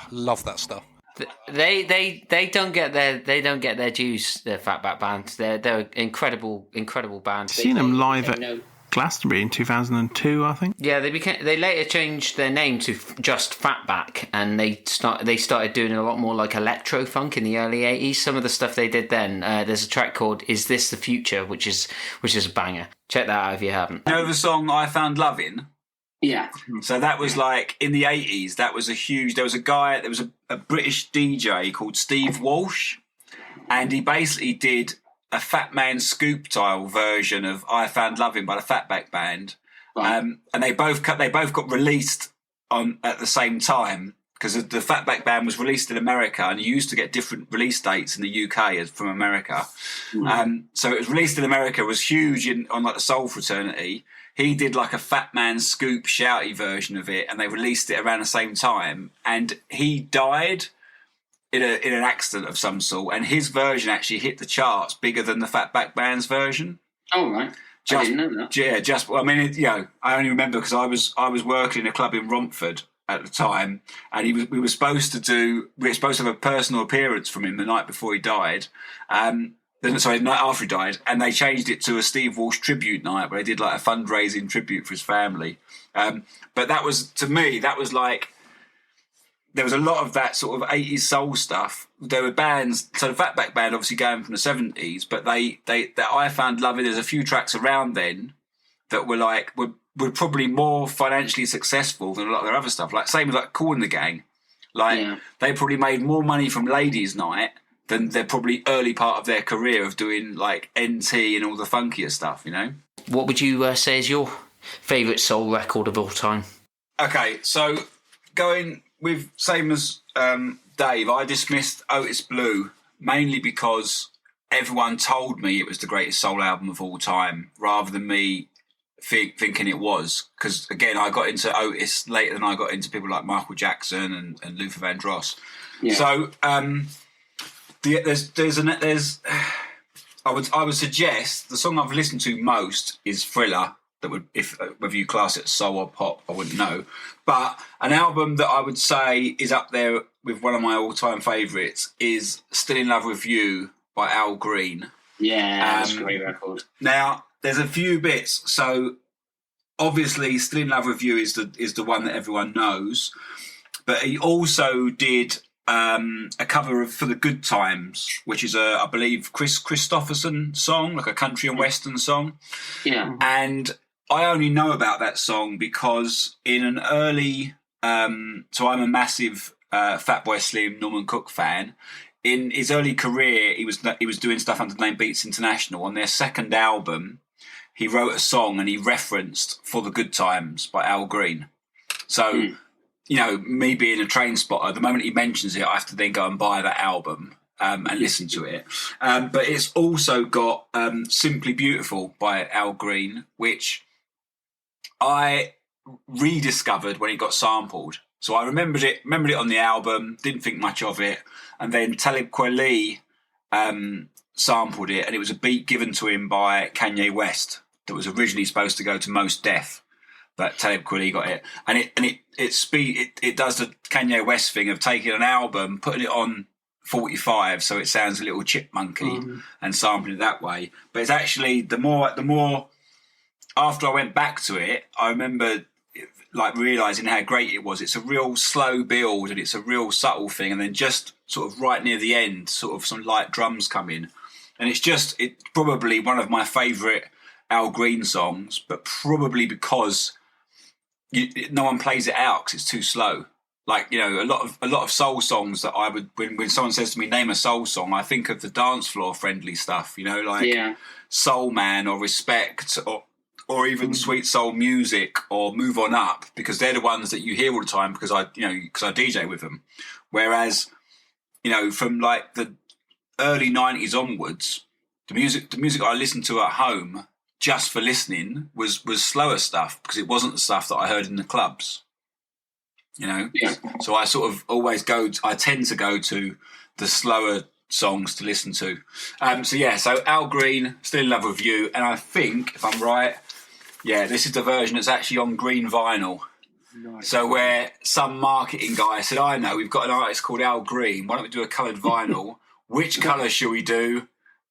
Love that stuff. They don't get their dues. The Fatback Band. They're incredible band. I've seen them live at Glastonbury in 2002, I think. Yeah, they later changed their name to just Fatback, and they started doing a lot more like electro funk in the early 80s. Some of the stuff they did then. There's a track called "Is This the Future," which is a banger. Check that out if you haven't. You know the song "I Found Lovin'"? Yeah. So that was in the 80s, that was there was a British DJ called Steve Walsh, and he basically did a Fat Man Scoop style version of I Found Lovin' by the Fatback Band. Right. And they both got released at the same time, because the Fatback Band was released in America, and you used to get different release dates in the UK from America. So it was released in America, was huge on the soul fraternity. He did a Fat Man Scoop shouty version of it, and they released it around the same time. And he died in an accident of some sort, and his version actually hit the charts bigger than the Fatback Band's version. Oh, right. I didn't know that. Yeah, I only remember because I was working in a club in Romford at the time, and we were supposed to have a personal appearance from him the night before he died. The night after he died, and they changed it to a Steve Walsh tribute night where they did a fundraising tribute for his family. But that was, to me, there was a lot of that sort of 80s soul stuff. There were bands, so the Fatback Band obviously going from the 70s, but that I Found Lovin', there's a few tracks around then that were probably more financially successful than a lot of their other stuff. Same as Kool and the Gang. They probably made more money from Ladies' Night than their probably early part of their career of doing NT and all the funkier stuff, What would you say is your favourite soul record of all time? Okay, so going with same as Dave, I dismissed Otis Blue mainly because everyone told me it was the greatest soul album of all time, rather than me thinking it was. Because again, I got into Otis later than I got into people like Michael Jackson and Luther Vandross. Yeah. So I would suggest the song I've listened to most is Thriller. That would, whether you class it soul or pop, I wouldn't know. But an album that I would say is up there with one of my all-time favourites is Still in Love with You by Al Green. Yeah, that's a great record. Now, there's a few bits. So obviously, Still in Love with You is the one that everyone knows. But he also did a cover of For the Good Times, which is I believe Chris Christopherson song, a country and western song. Yeah. And I only know about that song because in an early, so I'm a massive Fatboy Slim, Norman Cooke fan. In his early career, he was doing stuff under the name Beats International. On their second album, he wrote a song and he referenced For the Good Times by Al Green. So, me being a train spotter, the moment he mentions it, I have to then go and buy that album and listen to it. But it's also got Simply Beautiful by Al Green, which I rediscovered when it got sampled. So I remembered it on the album, didn't think much of it, and then Talib Kweli sampled it, and it was a beat given to him by Kanye West that was originally supposed to go to Mos Def, but Talib Kweli got it, and it does the Kanye West thing of taking an album, putting it on 45, so it sounds a little chipmunky, and sampling it that way. But it's actually the more after I went back to it, I remember like realising how great it was. It's a real slow build and it's a real subtle thing, and then just sort of right near the end, sort of some light drums come in, and it's probably one of my favourite Al Green songs, but probably because no one plays it out because it's too slow. Like, you know, a lot of soul songs that I would, when someone says to me, name a soul song, I think of the dance floor friendly stuff, you know, like Soul Man or Respect or even Sweet Soul Music or Move On Up, because they're the ones that you hear all the time because I DJ with them. Whereas, you know, from like the early 90s onwards, the music I listened to at home just for listening was slower stuff because it wasn't the stuff that I heard in the clubs. You know, so I sort of always I tend to go to the slower songs to listen to. So Al Green, Still in Love with You, and I think, if I'm right, this is the version that's actually on green vinyl. Nice. So where some marketing guy said, I know, we've got an artist called Al Green, why don't we do a coloured vinyl? Which colour shall we do?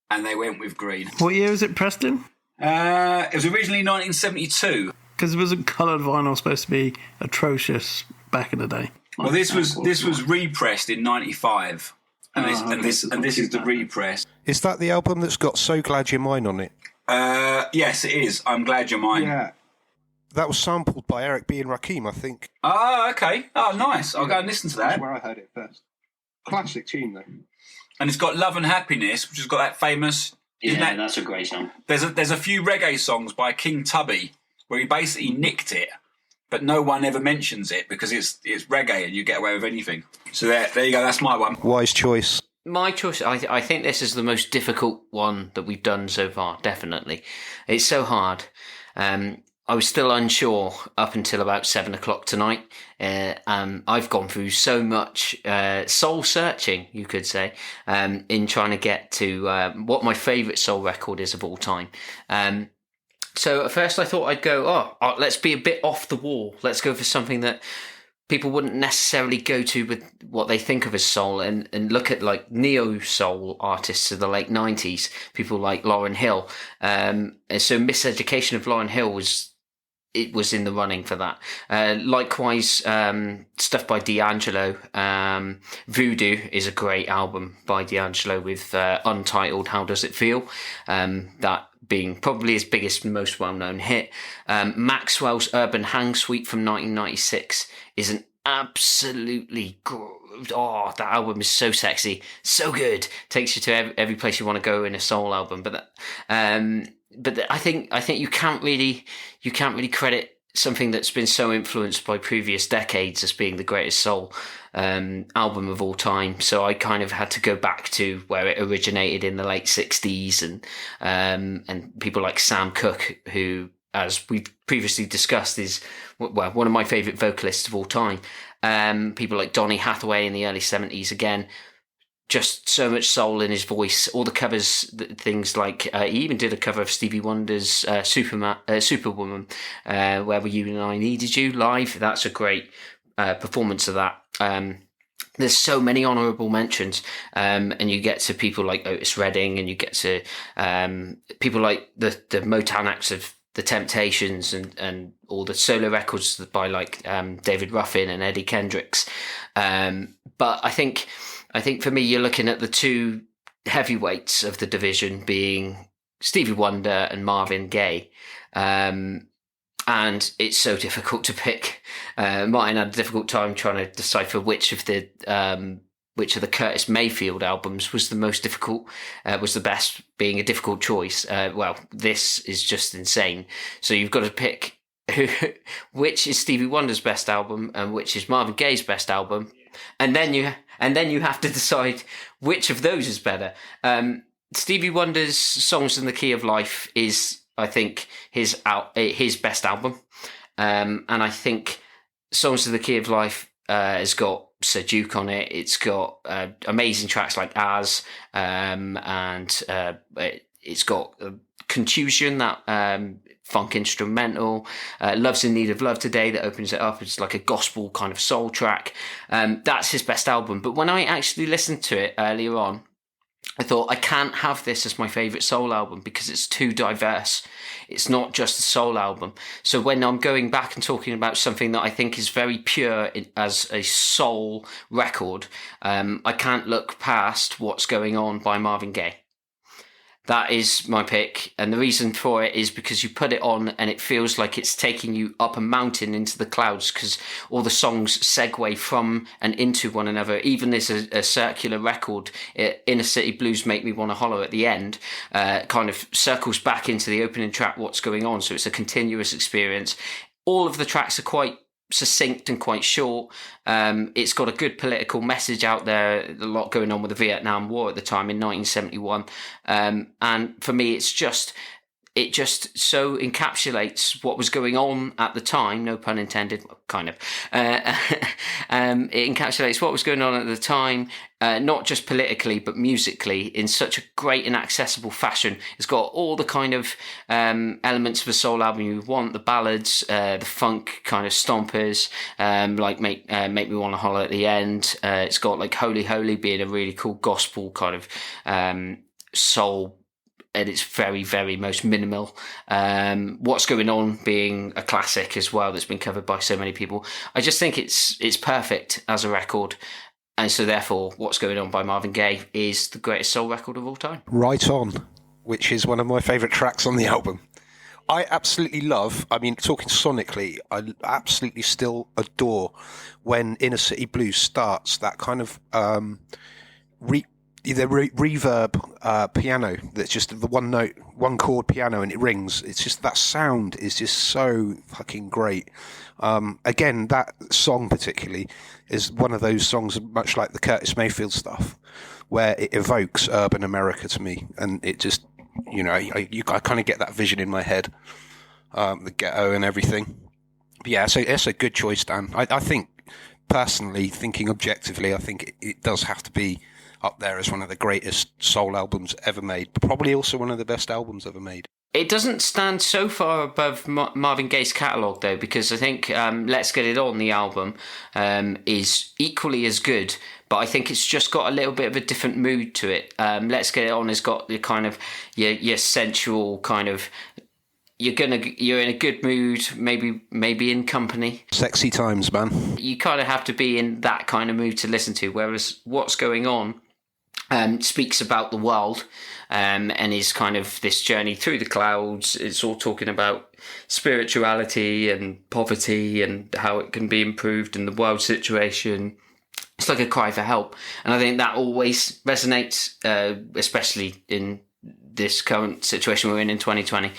And they went with green. What year was it pressed in? It was originally 1972. Because wasn't coloured vinyl supposed to be atrocious back in the day? Well, this was repressed in '95, and this is the repress. Is that the album that's got "So Glad You're Mine" on it? Yes, it is. I'm Glad You're Mine. Yeah, that was sampled by Eric B and Rakim, I think. Oh, okay. Oh, nice. I'll go and listen to that. That's where I heard it first. Classic tune though. And it's got Love and Happiness, which has got that famous. That's a great song. There's a few reggae songs by King Tubby where he basically nicked it, but no one ever mentions it because it's reggae and you get away with anything. So there you go, that's my one. Wise choice. My choice, I think this is the most difficult one that we've done so far, definitely. It's so hard. I was still unsure up until about 7 o'clock tonight. I've gone through so much soul searching, you could say, in trying to get to what my favourite soul record is of all time. So at first I thought I'd go, let's be a bit off the wall. Let's go for something that people wouldn't necessarily go to with what they think of as soul, and look at like neo-soul artists of the late 90s, people like Lauryn Hill. And so Miseducation of Lauryn Hill was in the running for that. Likewise, stuff by D'Angelo. Voodoo is a great album by D'Angelo with Untitled How Does It Feel? That being probably his biggest, most well-known hit. Maxwell's Urban Hang Suite from 1996 is an absolutely that album is so sexy, so good. Takes you to every place you want to go in a soul album. But I think you can't really credit something that's been so influenced by previous decades as being the greatest soul album of all time. So I kind of had to go back to where it originated in the late 60s, and people like Sam Cooke, who, as we've previously discussed, is one of my favourite vocalists of all time. People like Donny Hathaway in the early 70s, again, just so much soul in his voice. All the covers, things like he even did a cover of Stevie Wonder's Superwoman, Where Were You When I Needed You live. That's a great performance of that. There's so many honourable mentions, and you get to people like Otis Redding, and you get to people like the Motown acts of the Temptations, and all the solo records by like David Ruffin and Eddie Kendricks. But I think for me, you're looking at the two heavyweights of the division being Stevie Wonder and Marvin Gaye. And it's so difficult to pick. Martyn had a difficult time trying to decipher which of the Curtis Mayfield albums was the most difficult, was the best, being a difficult choice. This is just insane. So you've got to pick which is Stevie Wonder's best album and which is Marvin Gaye's best album, and then you have to decide which of those is better. Stevie Wonder's Songs in the Key of Life is, I think, his best album, and I think Songs in the Key of Life has got Sir Duke on it. It's got amazing tracks like As, and it's got Contusion, that funk instrumental. Love's in Need of Love Today, that opens it up. It's like a gospel kind of soul track. That's his best album. But when I actually listened to it earlier on, I thought, I can't have this as my favourite soul album because it's too diverse. It's not just a soul album. So when I'm going back and talking about something that I think is very pure as a soul record, I can't look past What's Going On by Marvin Gaye. That is my pick, and the reason for it is because you put it on and it feels like it's taking you up a mountain into the clouds, because all the songs segue from and into one another. Even as a circular record, Inner City Blues Make Me Wanna Holler at the end, kind of circles back into the opening track, What's Going On, so it's a continuous experience. All of the tracks are quite succinct and quite short. It's got a good political message out there, a lot going on with the Vietnam War at the time in 1971, and for me it just so encapsulates what was going on at the time, no pun intended, kind of. It encapsulates what was going on at the time, not just politically, but musically, in such a great and accessible fashion. It's got all the kind of elements of a soul album you want, the ballads, the funk kind of stompers, like Make Me Wanna Holler at the end. It's got like Holy Holy being a really cool gospel kind of soul, at its very, very most minimal. What's Going On being a classic as well, that's been covered by so many people. I just think it's perfect as a record. And so therefore, What's Going On by Marvin Gaye is the greatest soul record of all time. Right On, which is one of my favourite tracks on the album. I absolutely love, I mean, talking sonically, I absolutely still adore when Inner City Blues starts, that kind of reverb piano that's just the one note, one chord piano, and it rings. It's just, that sound is just so fucking great. Again, that song particularly is one of those songs, much like the Curtis Mayfield stuff, where it evokes urban America to me, and it just, you know, I kind of get that vision in my head, the ghetto and everything. But yeah, so it's a good choice, Dan. I think, personally, thinking objectively, I think it does have to be up there as one of the greatest soul albums ever made, but probably also one of the best albums ever made. It doesn't stand so far above Marvin Gaye's catalogue, though, because I think Let's Get It On, the album, is equally as good, but I think it's just got a little bit of a different mood to it. Let's Get It On has got the kind of your sensual kind of, you're in a good mood, maybe in company. Sexy times, man. You kind of have to be in that kind of mood to listen to, whereas What's Going On speaks about the world, and is kind of this journey through the clouds. It's all talking about spirituality and poverty and how it can be improved in the world situation. It's like a cry for help, and I think that always resonates, especially in this current situation we're in 2020.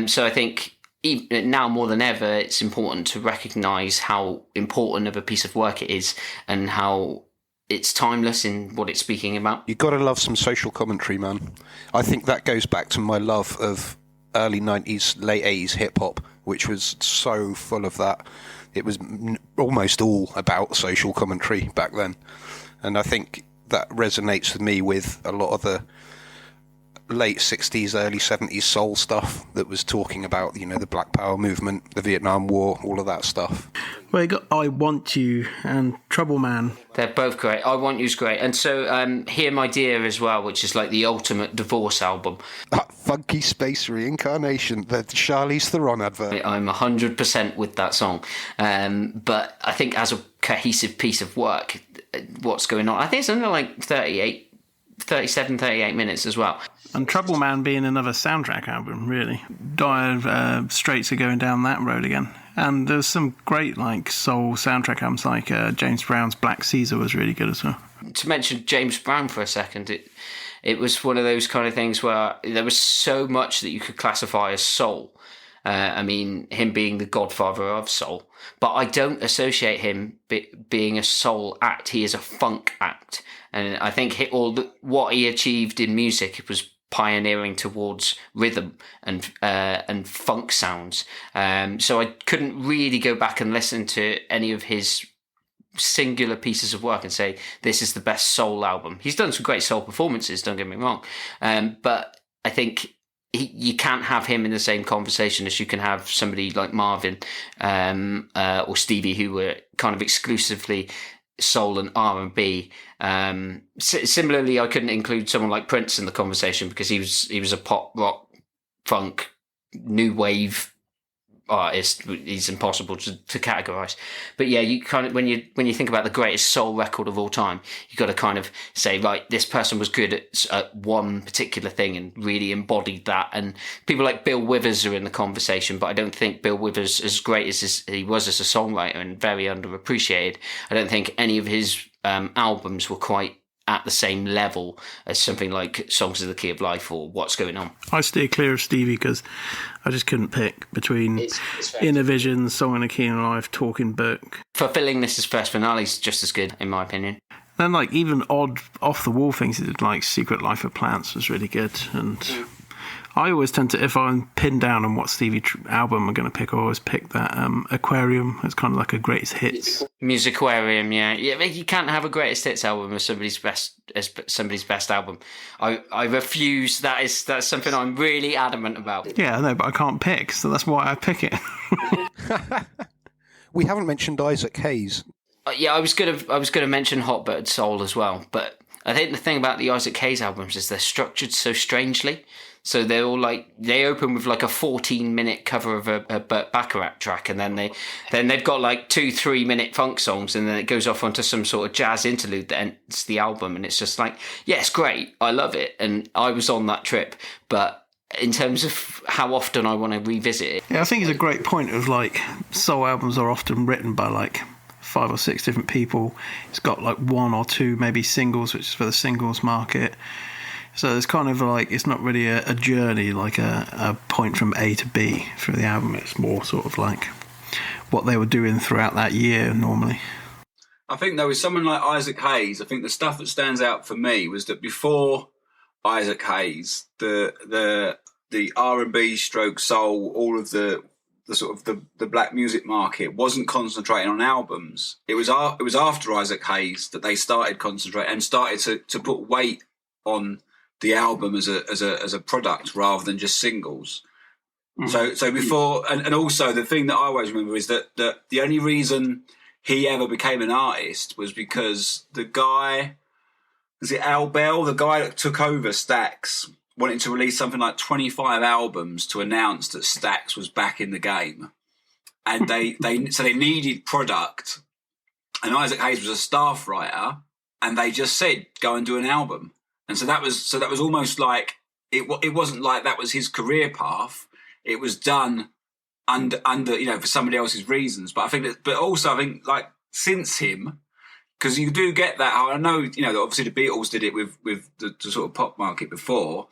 So I think even now more than ever, it's important to recognise how important of a piece of work it is, and how it's timeless in what it's speaking about. You've got to love some social commentary, man. I think that goes back to my love of early 90s, late 80s hip-hop, which was so full of that. It was almost all about social commentary back then. And I think that resonates with me with a lot of the late 60s, early 70s soul stuff that was talking about, you know, the Black Power movement, the Vietnam War, all of that stuff. Well, you got I Want You and Trouble Man. They're both great. I Want You's great. And so Hear My Dear as well, which is like the ultimate divorce album. That funky space reincarnation, the Charlize Theron advert. I'm 100% with that song. But I think as a cohesive piece of work, What's Going On, I think it's only like 37, 38 minutes as well. And Trouble Man being another soundtrack album, really. Dire Straits are going down that road again. And there's some great like soul soundtrack albums, like James Brown's Black Caesar was really good as well. To mention James Brown for a second, it was one of those kind of things where there was so much that you could classify as soul. I mean, him being the godfather of soul. But I don't associate him being a soul act. He is a funk act. And I think what he achieved in music, it was pioneering towards rhythm and funk sounds. So I couldn't really go back and listen to any of his singular pieces of work and say this is the best soul album. He's done some great soul performances, don't get me wrong, but I think you can't have him in the same conversation as you can have somebody like Marvin or Stevie, who were kind of exclusively soul and R&B. Similarly, I couldn't include someone like Prince in the conversation because he was a pop, rock, funk, new wave artist. He's impossible to categorize. But yeah, you kind of when you think about the greatest soul record of all time, you got to kind of say, right, this person was good at one particular thing and really embodied that. And people like Bill Withers are in the conversation, but I don't think Bill Withers, as great as he was as a songwriter and very underappreciated, I don't think any of his albums were quite at the same level as something like Songs of the Key of Life or What's Going On. I steer clear of Stevie because I just couldn't pick between Inner Vision, Song in the Key of Life, Talking Book. Fulfilling This Is First Finale is just as good, in my opinion. Then, like, even odd, off-the-wall things he did, like Secret Life of Plants was really good. And I always tend to, if I'm pinned down on what Stevie album I'm going to pick, I always pick that Aquarium. It's kind of like a greatest hits. Musicarium, yeah. You can't have a greatest hits album as somebody's best album. I refuse. That's something I'm really adamant about. Yeah, I know, but I can't pick, so that's why I pick it. We haven't mentioned Isaac Hayes. Yeah, I was gonna mention Hot Buttered Soul as well, but I think the thing about the Isaac Hayes albums is they're structured so strangely. So they're all they open with like a 14-minute cover of a Burt Bacharach track, and then they've got like 2-3 minute funk songs, and then it goes off onto some sort of jazz interlude that ends the album, and it's just like, yeah, it's great, I love it, and I was on that trip, but in terms of how often I want to revisit it. Yeah, I think it's a great point of like soul albums are often written by like 5 or 6 different people. It's got like 1 or 2 maybe singles, which is for the singles market. So it's kind of like, it's not really a journey, like a point from A to B through the album. It's more sort of like what they were doing throughout that year normally. I think though with someone like Isaac Hayes, I think the stuff that stands out for me was that before Isaac Hayes, the R&B stroke soul, all of the sort of the black music market wasn't concentrating on albums. It was after Isaac Hayes that they started concentrating and started to put weight on the album as a product rather than just singles. Mm-hmm. So before, and also the thing that I always remember is that the only reason he ever became an artist was because the guy, was it Al Bell, the guy that took over Stax, wanted to release something like 25 albums to announce that Stax was back in the game, and they needed product, and Isaac Hayes was a staff writer, and they just said go and do an album. And so that was almost like it wasn't like that was his career path. It was done under for somebody else's reasons. But I think like since him, because you do get that. I know that obviously the Beatles did it with the sort of pop market before.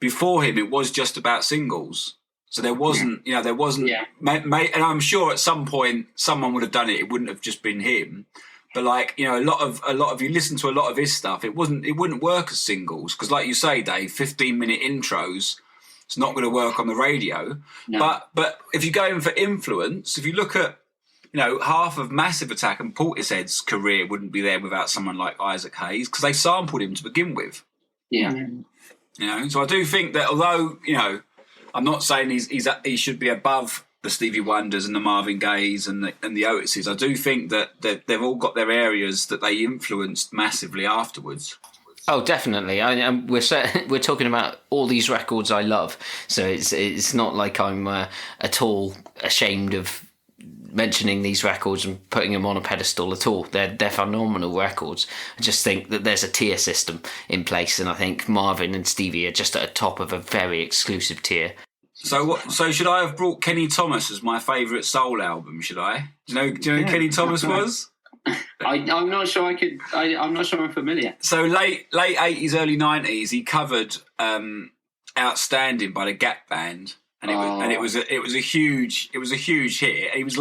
Before him, it was just about singles. So there wasn't and I'm sure at some point someone would have done it. It wouldn't have just been him. But like, a lot of you listen to a lot of his stuff, it wouldn't work as singles because, like you say, Dave, 15-minute intros, it's not going to work on the radio. No. But if you go in for influence, if you look at half of Massive Attack and Portishead's career wouldn't be there without someone like Isaac Hayes because they sampled him to begin with. Yeah. So I do think that although I'm not saying he should be above the Stevie Wonders and the Marvin Gayes and the Otises, I do think that they've all got their areas that they influenced massively afterwards. Oh, definitely. We're talking about all these records I love, so it's not like I'm at all ashamed of mentioning these records and putting them on a pedestal at all. They're phenomenal records. I just think that there's a tier system in place, and I think Marvin and Stevie are just at the top of a very exclusive tier. So should I have brought Kenny Thomas as my favourite soul album? Should I? Do you know who Kenny Thomas was? I'm not sure I could. I'm not sure I'm familiar. So late 80s, early 90s, he covered "Outstanding" by the Gap Band, and it was a huge hit. He was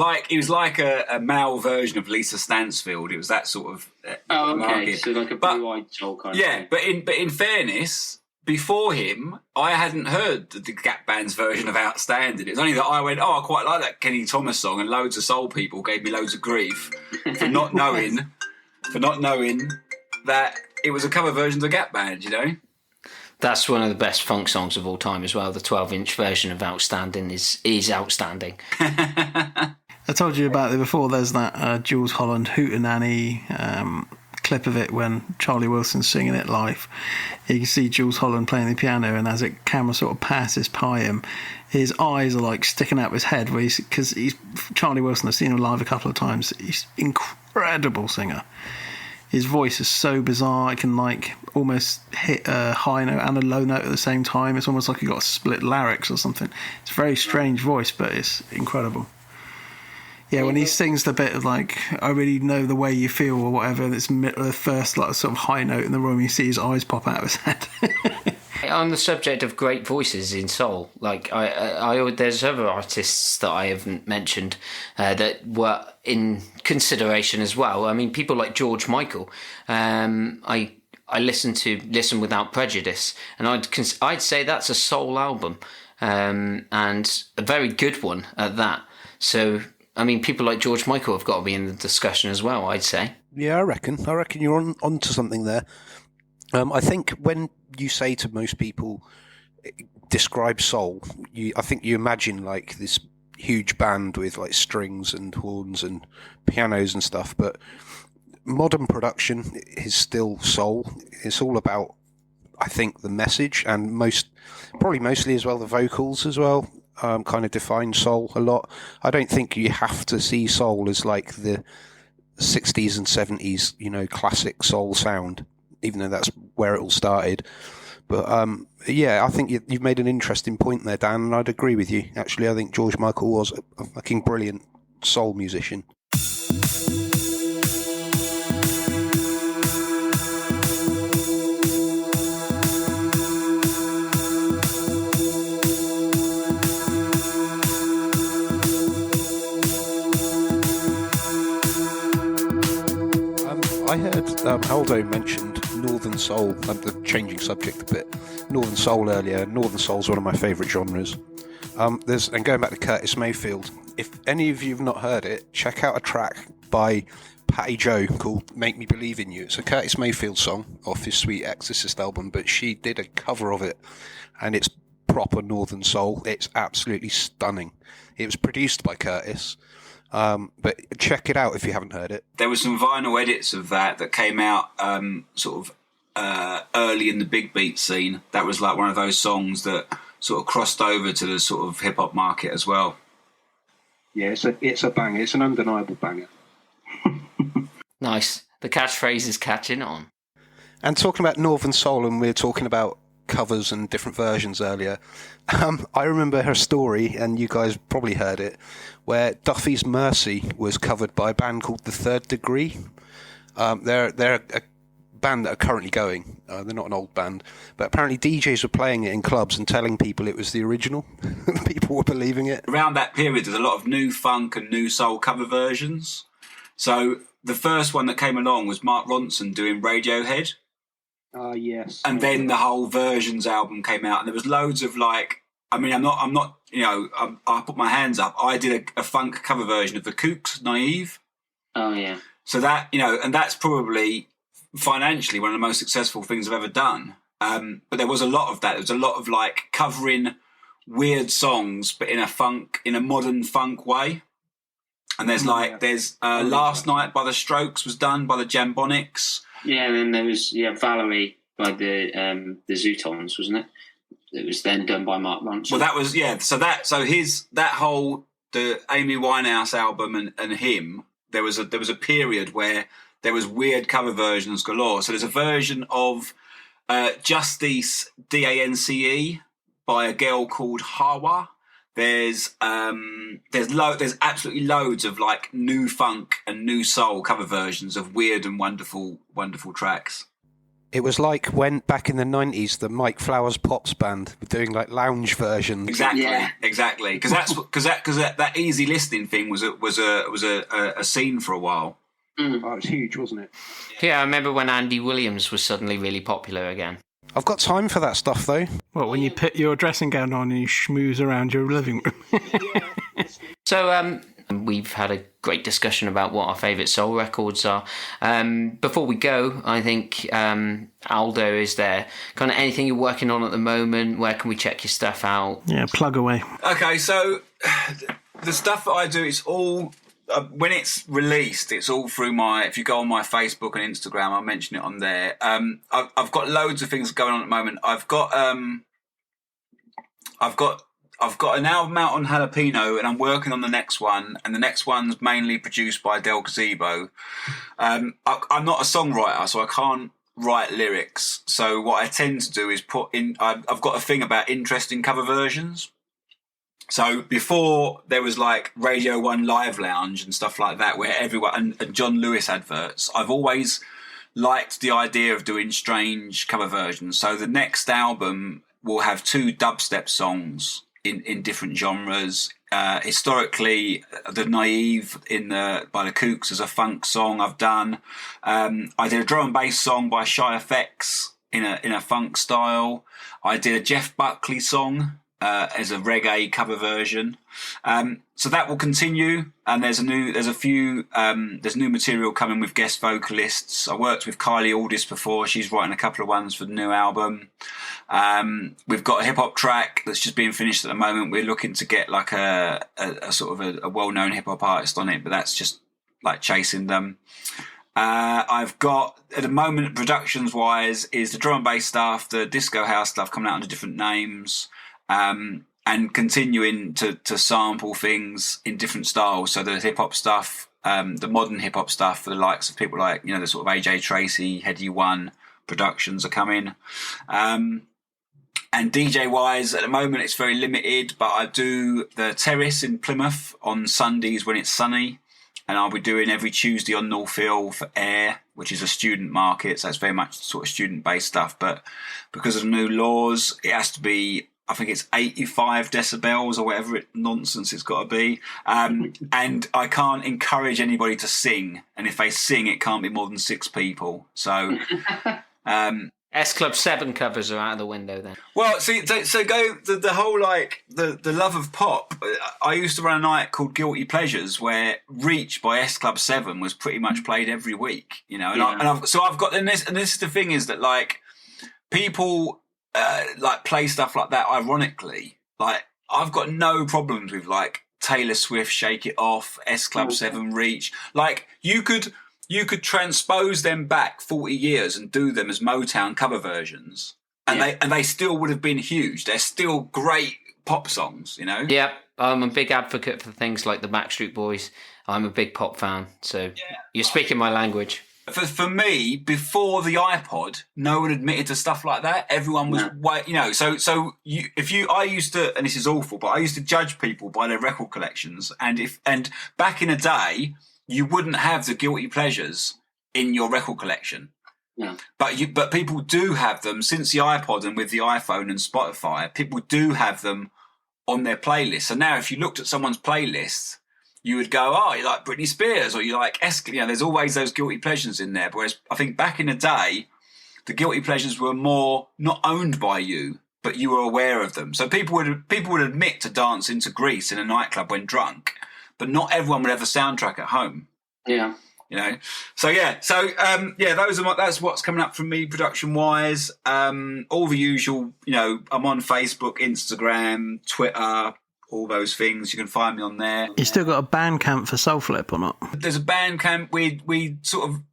like a male version of Lisa Stansfield. It was that sort of okay, market. so like a blue-eyed soul kind of thing. Yeah, but in fairness, before him, I hadn't heard the Gap Band's version of Outstanding. It's only that I went, I quite like that Kenny Thomas song, and loads of soul people gave me loads of grief for not knowing that it was a cover version of the Gap Band, you know? That's one of the best funk songs of all time as well. The 12-inch version of Outstanding is outstanding. I told you about it before. There's that Jules Holland Hootenanny clip of it when Charlie Wilson's singing it live. You can see Jules Holland playing the piano, and as the camera sort of passes by him, his eyes are like sticking out of his head. Because he's Charlie Wilson. I've seen him live a couple of times. He's an incredible singer. His voice is so bizarre. It can like almost hit a high note and a low note at the same time. It's almost like he got a split larynx or something. It's a very strange voice, but it's incredible. Yeah, when he sings the bit of like, I really know the way you feel or whatever, and it's the first like sort of high note in the room, you see his eyes pop out of his head. On the subject of great voices in soul, like there's other artists that I haven't mentioned that were in consideration as well. I mean, people like George Michael. I listen to Listen Without Prejudice, and I'd say that's a soul album, and a very good one at that. So, I mean, people like George Michael have got to be in the discussion as well, I'd say. Yeah, I reckon you're on to something there. I think when you say to most people, describe soul, I think you imagine like this huge band with like strings and horns and pianos and stuff, but modern production is still soul. It's all about, I think, the message, and mostly as well the vocals as well. Kind of define soul a lot. I don't think you have to see soul as like the 60s and 70s, classic soul sound, even though that's where it all started. But yeah, I think you've made an interesting point there, Dan, and I'd agree with you. Actually, I think George Michael was a fucking brilliant soul musician. I heard Aldo mentioned Northern Soul. I'm changing subject a bit. Northern Soul earlier. Northern Soul's one of my favourite genres. And going back to Curtis Mayfield, if any of you have not heard it, check out a track by Patty Jo called "Make Me Believe in You." It's a Curtis Mayfield song off his Sweet Exorcist album, but she did a cover of it, and it's proper Northern Soul. It's absolutely stunning. It was produced by Curtis. But check it out if you haven't heard it. There were some vinyl edits of that came out sort of early in the big beat scene. That was like one of those songs that sort of crossed over to the sort of hip hop market as well. Yeah, it's a banger. It's an undeniable banger. Nice. The catchphrase is catching on. And talking about Northern Soul, and we were talking about covers and different versions earlier. I remember her story, and you guys probably heard it, where Duffy's Mercy was covered by a band called The Third Degree. They're a band that are currently going. They're not an old band, but apparently DJs were playing it in clubs and telling people it was the original. People were believing it. Around that period, there's a lot of new funk and new soul cover versions. So the first one that came along was Mark Ronson doing Radiohead. Yes. And then the whole Versions album came out, and there was loads of like, I mean, I'm not, I put my hands up. I did a funk cover version of the Cooke's Naive. Oh, yeah. So that, and that's probably financially one of the most successful things I've ever done. But there was a lot of that. There was a lot of like covering weird songs, but in a modern funk way. And there's Last Night by the Strokes was done by the Jambonics. Yeah, and then there was Valerie by the Zootons, wasn't it? It was then done by Mark Ronson. Well, that was the Amy Winehouse album and him. There was a period where there was weird cover versions galore. So there's a version of Justice DANCE by a girl called Hawa. There's absolutely loads of like new funk and new soul cover versions of weird and wonderful tracks. It was like when back in the 90s, the Mike Flowers Pops band were doing like lounge versions. Exactly. Because that easy listening thing was a scene for a while. Oh, it was huge, wasn't it? Yeah, I remember when Andy Williams was suddenly really popular again. I've got time for that stuff, though. Well, when you put your dressing gown on and you schmooze around your living room. So, we've had a great discussion about what our favourite soul records are. Before we go, I think, Aldo, is there kind of anything you're working on at the moment? Where can we check your stuff out? Yeah, plug away. Okay, so the stuff that I do, it's all... when it's released, it's all through if you go on my Facebook and Instagram, I'll mention it on there. I've got loads of things going on at the moment. I've got an album out on Jalapeno, and I'm working on the next one, and the next one's mainly produced by Del Gazebo. I'm not a songwriter, so I can't write lyrics. So what I tend to do is I've got a thing about interesting cover versions. So before there was like Radio 1 Live Lounge and stuff like that, where everyone and John Lewis adverts, I've always liked the idea of doing strange cover versions. So the next album will have 2 dubstep songs in different genres. Historically, the Naive by the Cookes is a funk song I've done. I did a drum and bass song by Shy FX in a funk style. I did a Jeff Buckley song as a reggae cover version. So that will continue, and there's new material coming with guest vocalists. I worked with Kylie Aldis before. She's writing a couple of ones for the new album. We've got a hip hop track that's just being finished at the moment. We're looking to get like a sort of a well-known hip hop artist on it, but that's just like chasing them. I've got, at the moment, productions wise, is the drum and bass stuff, the disco house stuff coming out under different names. And continuing to sample things in different styles. So the hip hop stuff, the modern hip hop stuff for the likes of people like, the sort of AJ Tracy, Heady One productions are coming. And DJ wise, at the moment, it's very limited, but I do the Terrace in Plymouth on Sundays when it's sunny. And I'll be doing every Tuesday on North Hill for Air, which is a student market. So it's very much sort of student based stuff. But because of the new laws, it has to be, I think it's 85 decibels or whatever nonsense it's got to be. And I can't encourage anybody to sing. And if they sing, it can't be more than 6 people. So... S Club 7 covers are out of the window then. Well, see, so go the whole like the love of pop. I used to run a night called Guilty Pleasures where Reach by S Club 7 was pretty much played every week, And I've got this is the thing is that like people like play stuff like that. Ironically, like I've got no problems with like Taylor Swift, Shake It Off, S Club 7, Reach. Like you could transpose them back 40 years and do them as Motown cover versions, and they still would have been huge. They're still great pop songs, Yeah, I'm a big advocate for things like the Backstreet Boys. I'm a big pop fan, so you're speaking my language. For me, before the iPod, no one admitted to stuff like that. Everyone was, I used to, and this is awful, but I used to judge people by their record collections, and back in the day, you wouldn't have the guilty pleasures in your record collection. Yeah. But people do have them since the iPod and with the iPhone and Spotify. People do have them on their playlist. So now, if you looked at someone's playlist, you would go, "Oh, you like Britney Spears," or "You like There's always those guilty pleasures in there. Whereas I think back in the day, the guilty pleasures were more not owned by you, but you were aware of them. So people would admit to dancing to Grease in a nightclub when drunk, but not everyone would have a soundtrack at home. Yeah. That's what's coming up from me production wise. All the usual, I'm on Facebook, Instagram, Twitter, all those things. You can find me on there. You still got a Bandcamp for Soulflip or not? There's a Bandcamp.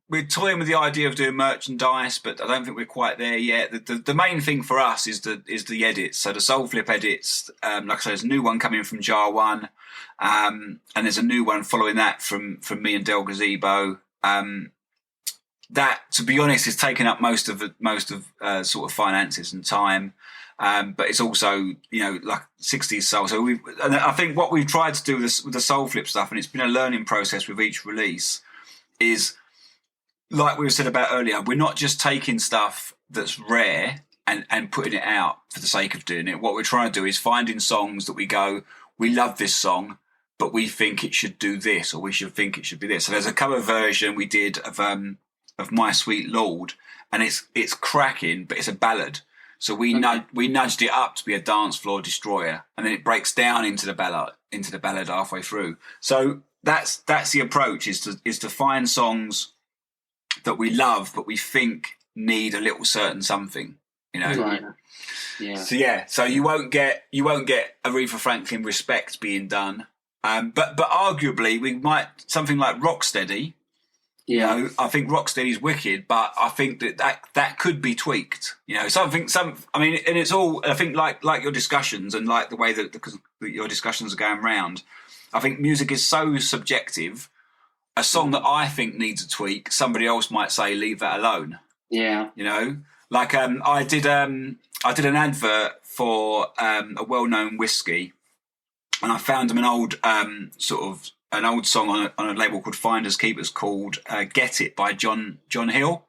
We're toying with the idea of doing merchandise, but I don't think we're quite there yet. The main thing for us is the edits. So the Soulflip edits, like I said, there's a new one coming from Jar One, and there's a new one following that from me and Del Gazebo. That, to be honest, is taking up most of sort of finances and time. But it's also, like 60s soul. So and I think what we've tried to do with the Soulflip stuff, and it's been a learning process with each release, is like we said about earlier, we're not just taking stuff that's rare and putting it out for the sake of doing it. What we're trying to do is finding songs that we go, we love this song, but we think it should do this, or we should think it should be this. So there's a cover version we did of of My Sweet Lord, and it's cracking, but it's a ballad. So we nudged it up to be a dance floor destroyer, and then it breaks down into the ballad halfway through. So that's the approach, is to find songs that we love but we think need a little certain something, you know. Right. Yeah. So you won't get Aretha Franklin Respect being done, but arguably we might, something like Rocksteady. You know, I think Rocksteady's wicked, but I think that could be tweaked. You know, I mean, and it's all, I think, like your discussions and like the way that your discussions are going round. I think music is so subjective. A song that I think needs a tweak, somebody else might say leave that alone. Yeah, you know, like I did an advert for a well-known whiskey, and I found them an old song on a label called Finders Keepers called Get It by John Hill.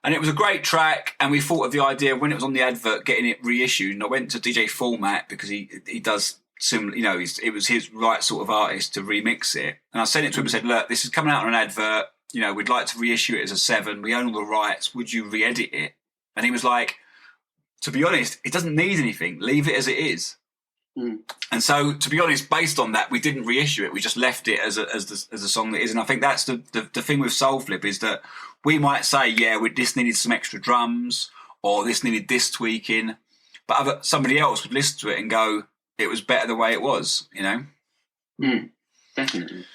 And it was a great track, and we thought of the idea when it was on the advert getting it reissued, and I went to DJ Format because he does similar, you know, it was his right sort of artist to remix it. And I sent it to him and said, look, this is coming out on an advert, you know, we'd like to reissue it as a 7, we own all the rights, would you re-edit it? And he was like, to be honest, it doesn't need anything, leave it as it is. And so, to be honest, based on that, we didn't reissue it. We just left it as a song that is. And I think that's the thing with Soul Flip, is that we might say, this needed some extra drums, or this needed this tweaking, but somebody else would listen to it and go, it was better the way it was, you know. Definitely.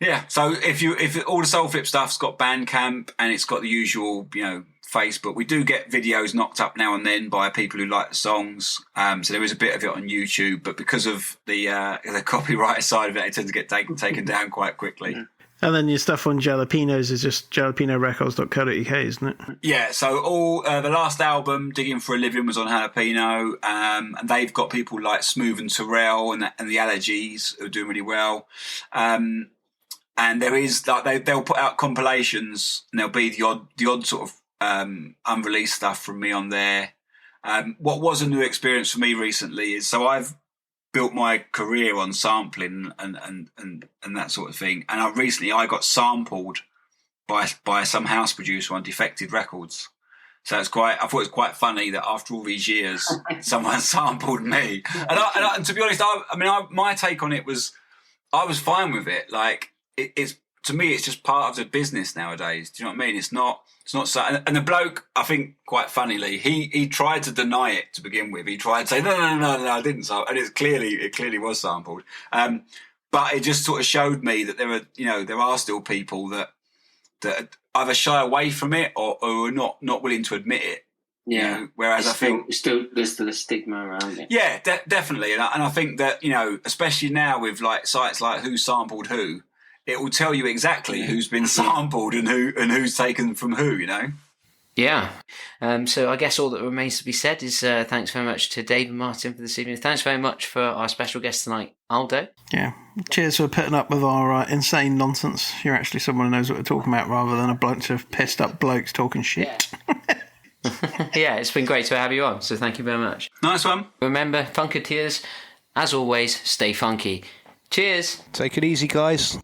Yeah. So if all the Soul Flip stuff's got Bandcamp and it's got the usual, you know, Facebook, we do get videos knocked up now and then by people who like the songs. So there is a bit of it on YouTube, but because of the copyright side of it, it tends to get taken down quite quickly. And then your stuff on Jalapenos is just jalapenorecords.co.uk, isn't it? Yeah, so all the last album, Digging for a Living, was on Jalapeno, and they've got people like Smooth and Terrell and the Allergies who are doing really well. And there is like they'll put out compilations, and there'll be the odd sort of unreleased stuff from me on there. What was a new experience for me recently is, so I've built my career on sampling and that sort of thing, and I got sampled by some house producer on Defected Records. So I thought it was quite funny that after all these years, someone sampled me. And to be honest, my take on it was, I was fine with it. Like it's, to me, it's just part of the business nowadays. Do you know what I mean? It's not so. And the bloke, I think, quite funnily, he tried to deny it to begin with. He tried to say, no, I didn't sample, and it clearly was sampled. But it just sort of showed me that there are still people that either shy away from it or are not willing to admit it. Yeah. You know? Whereas there's still a stigma around it. Yeah, definitely. And I think that, you know, especially now with like sites like Who Sampled Who, it will tell you exactly who's been sampled and who's taken from who, you know? Yeah. So I guess all that remains to be said is thanks very much to Dave and Martyn for this evening. Thanks very much for our special guest tonight, Aldo. Yeah. Cheers for putting up with our insane nonsense. You're actually someone who knows what we're talking about rather than a bunch of pissed up blokes talking shit. Yeah. Yeah, it's been great to have you on, so thank you very much. Nice one. Remember, Funketeers, as always, stay funky. Cheers. Take it easy, guys.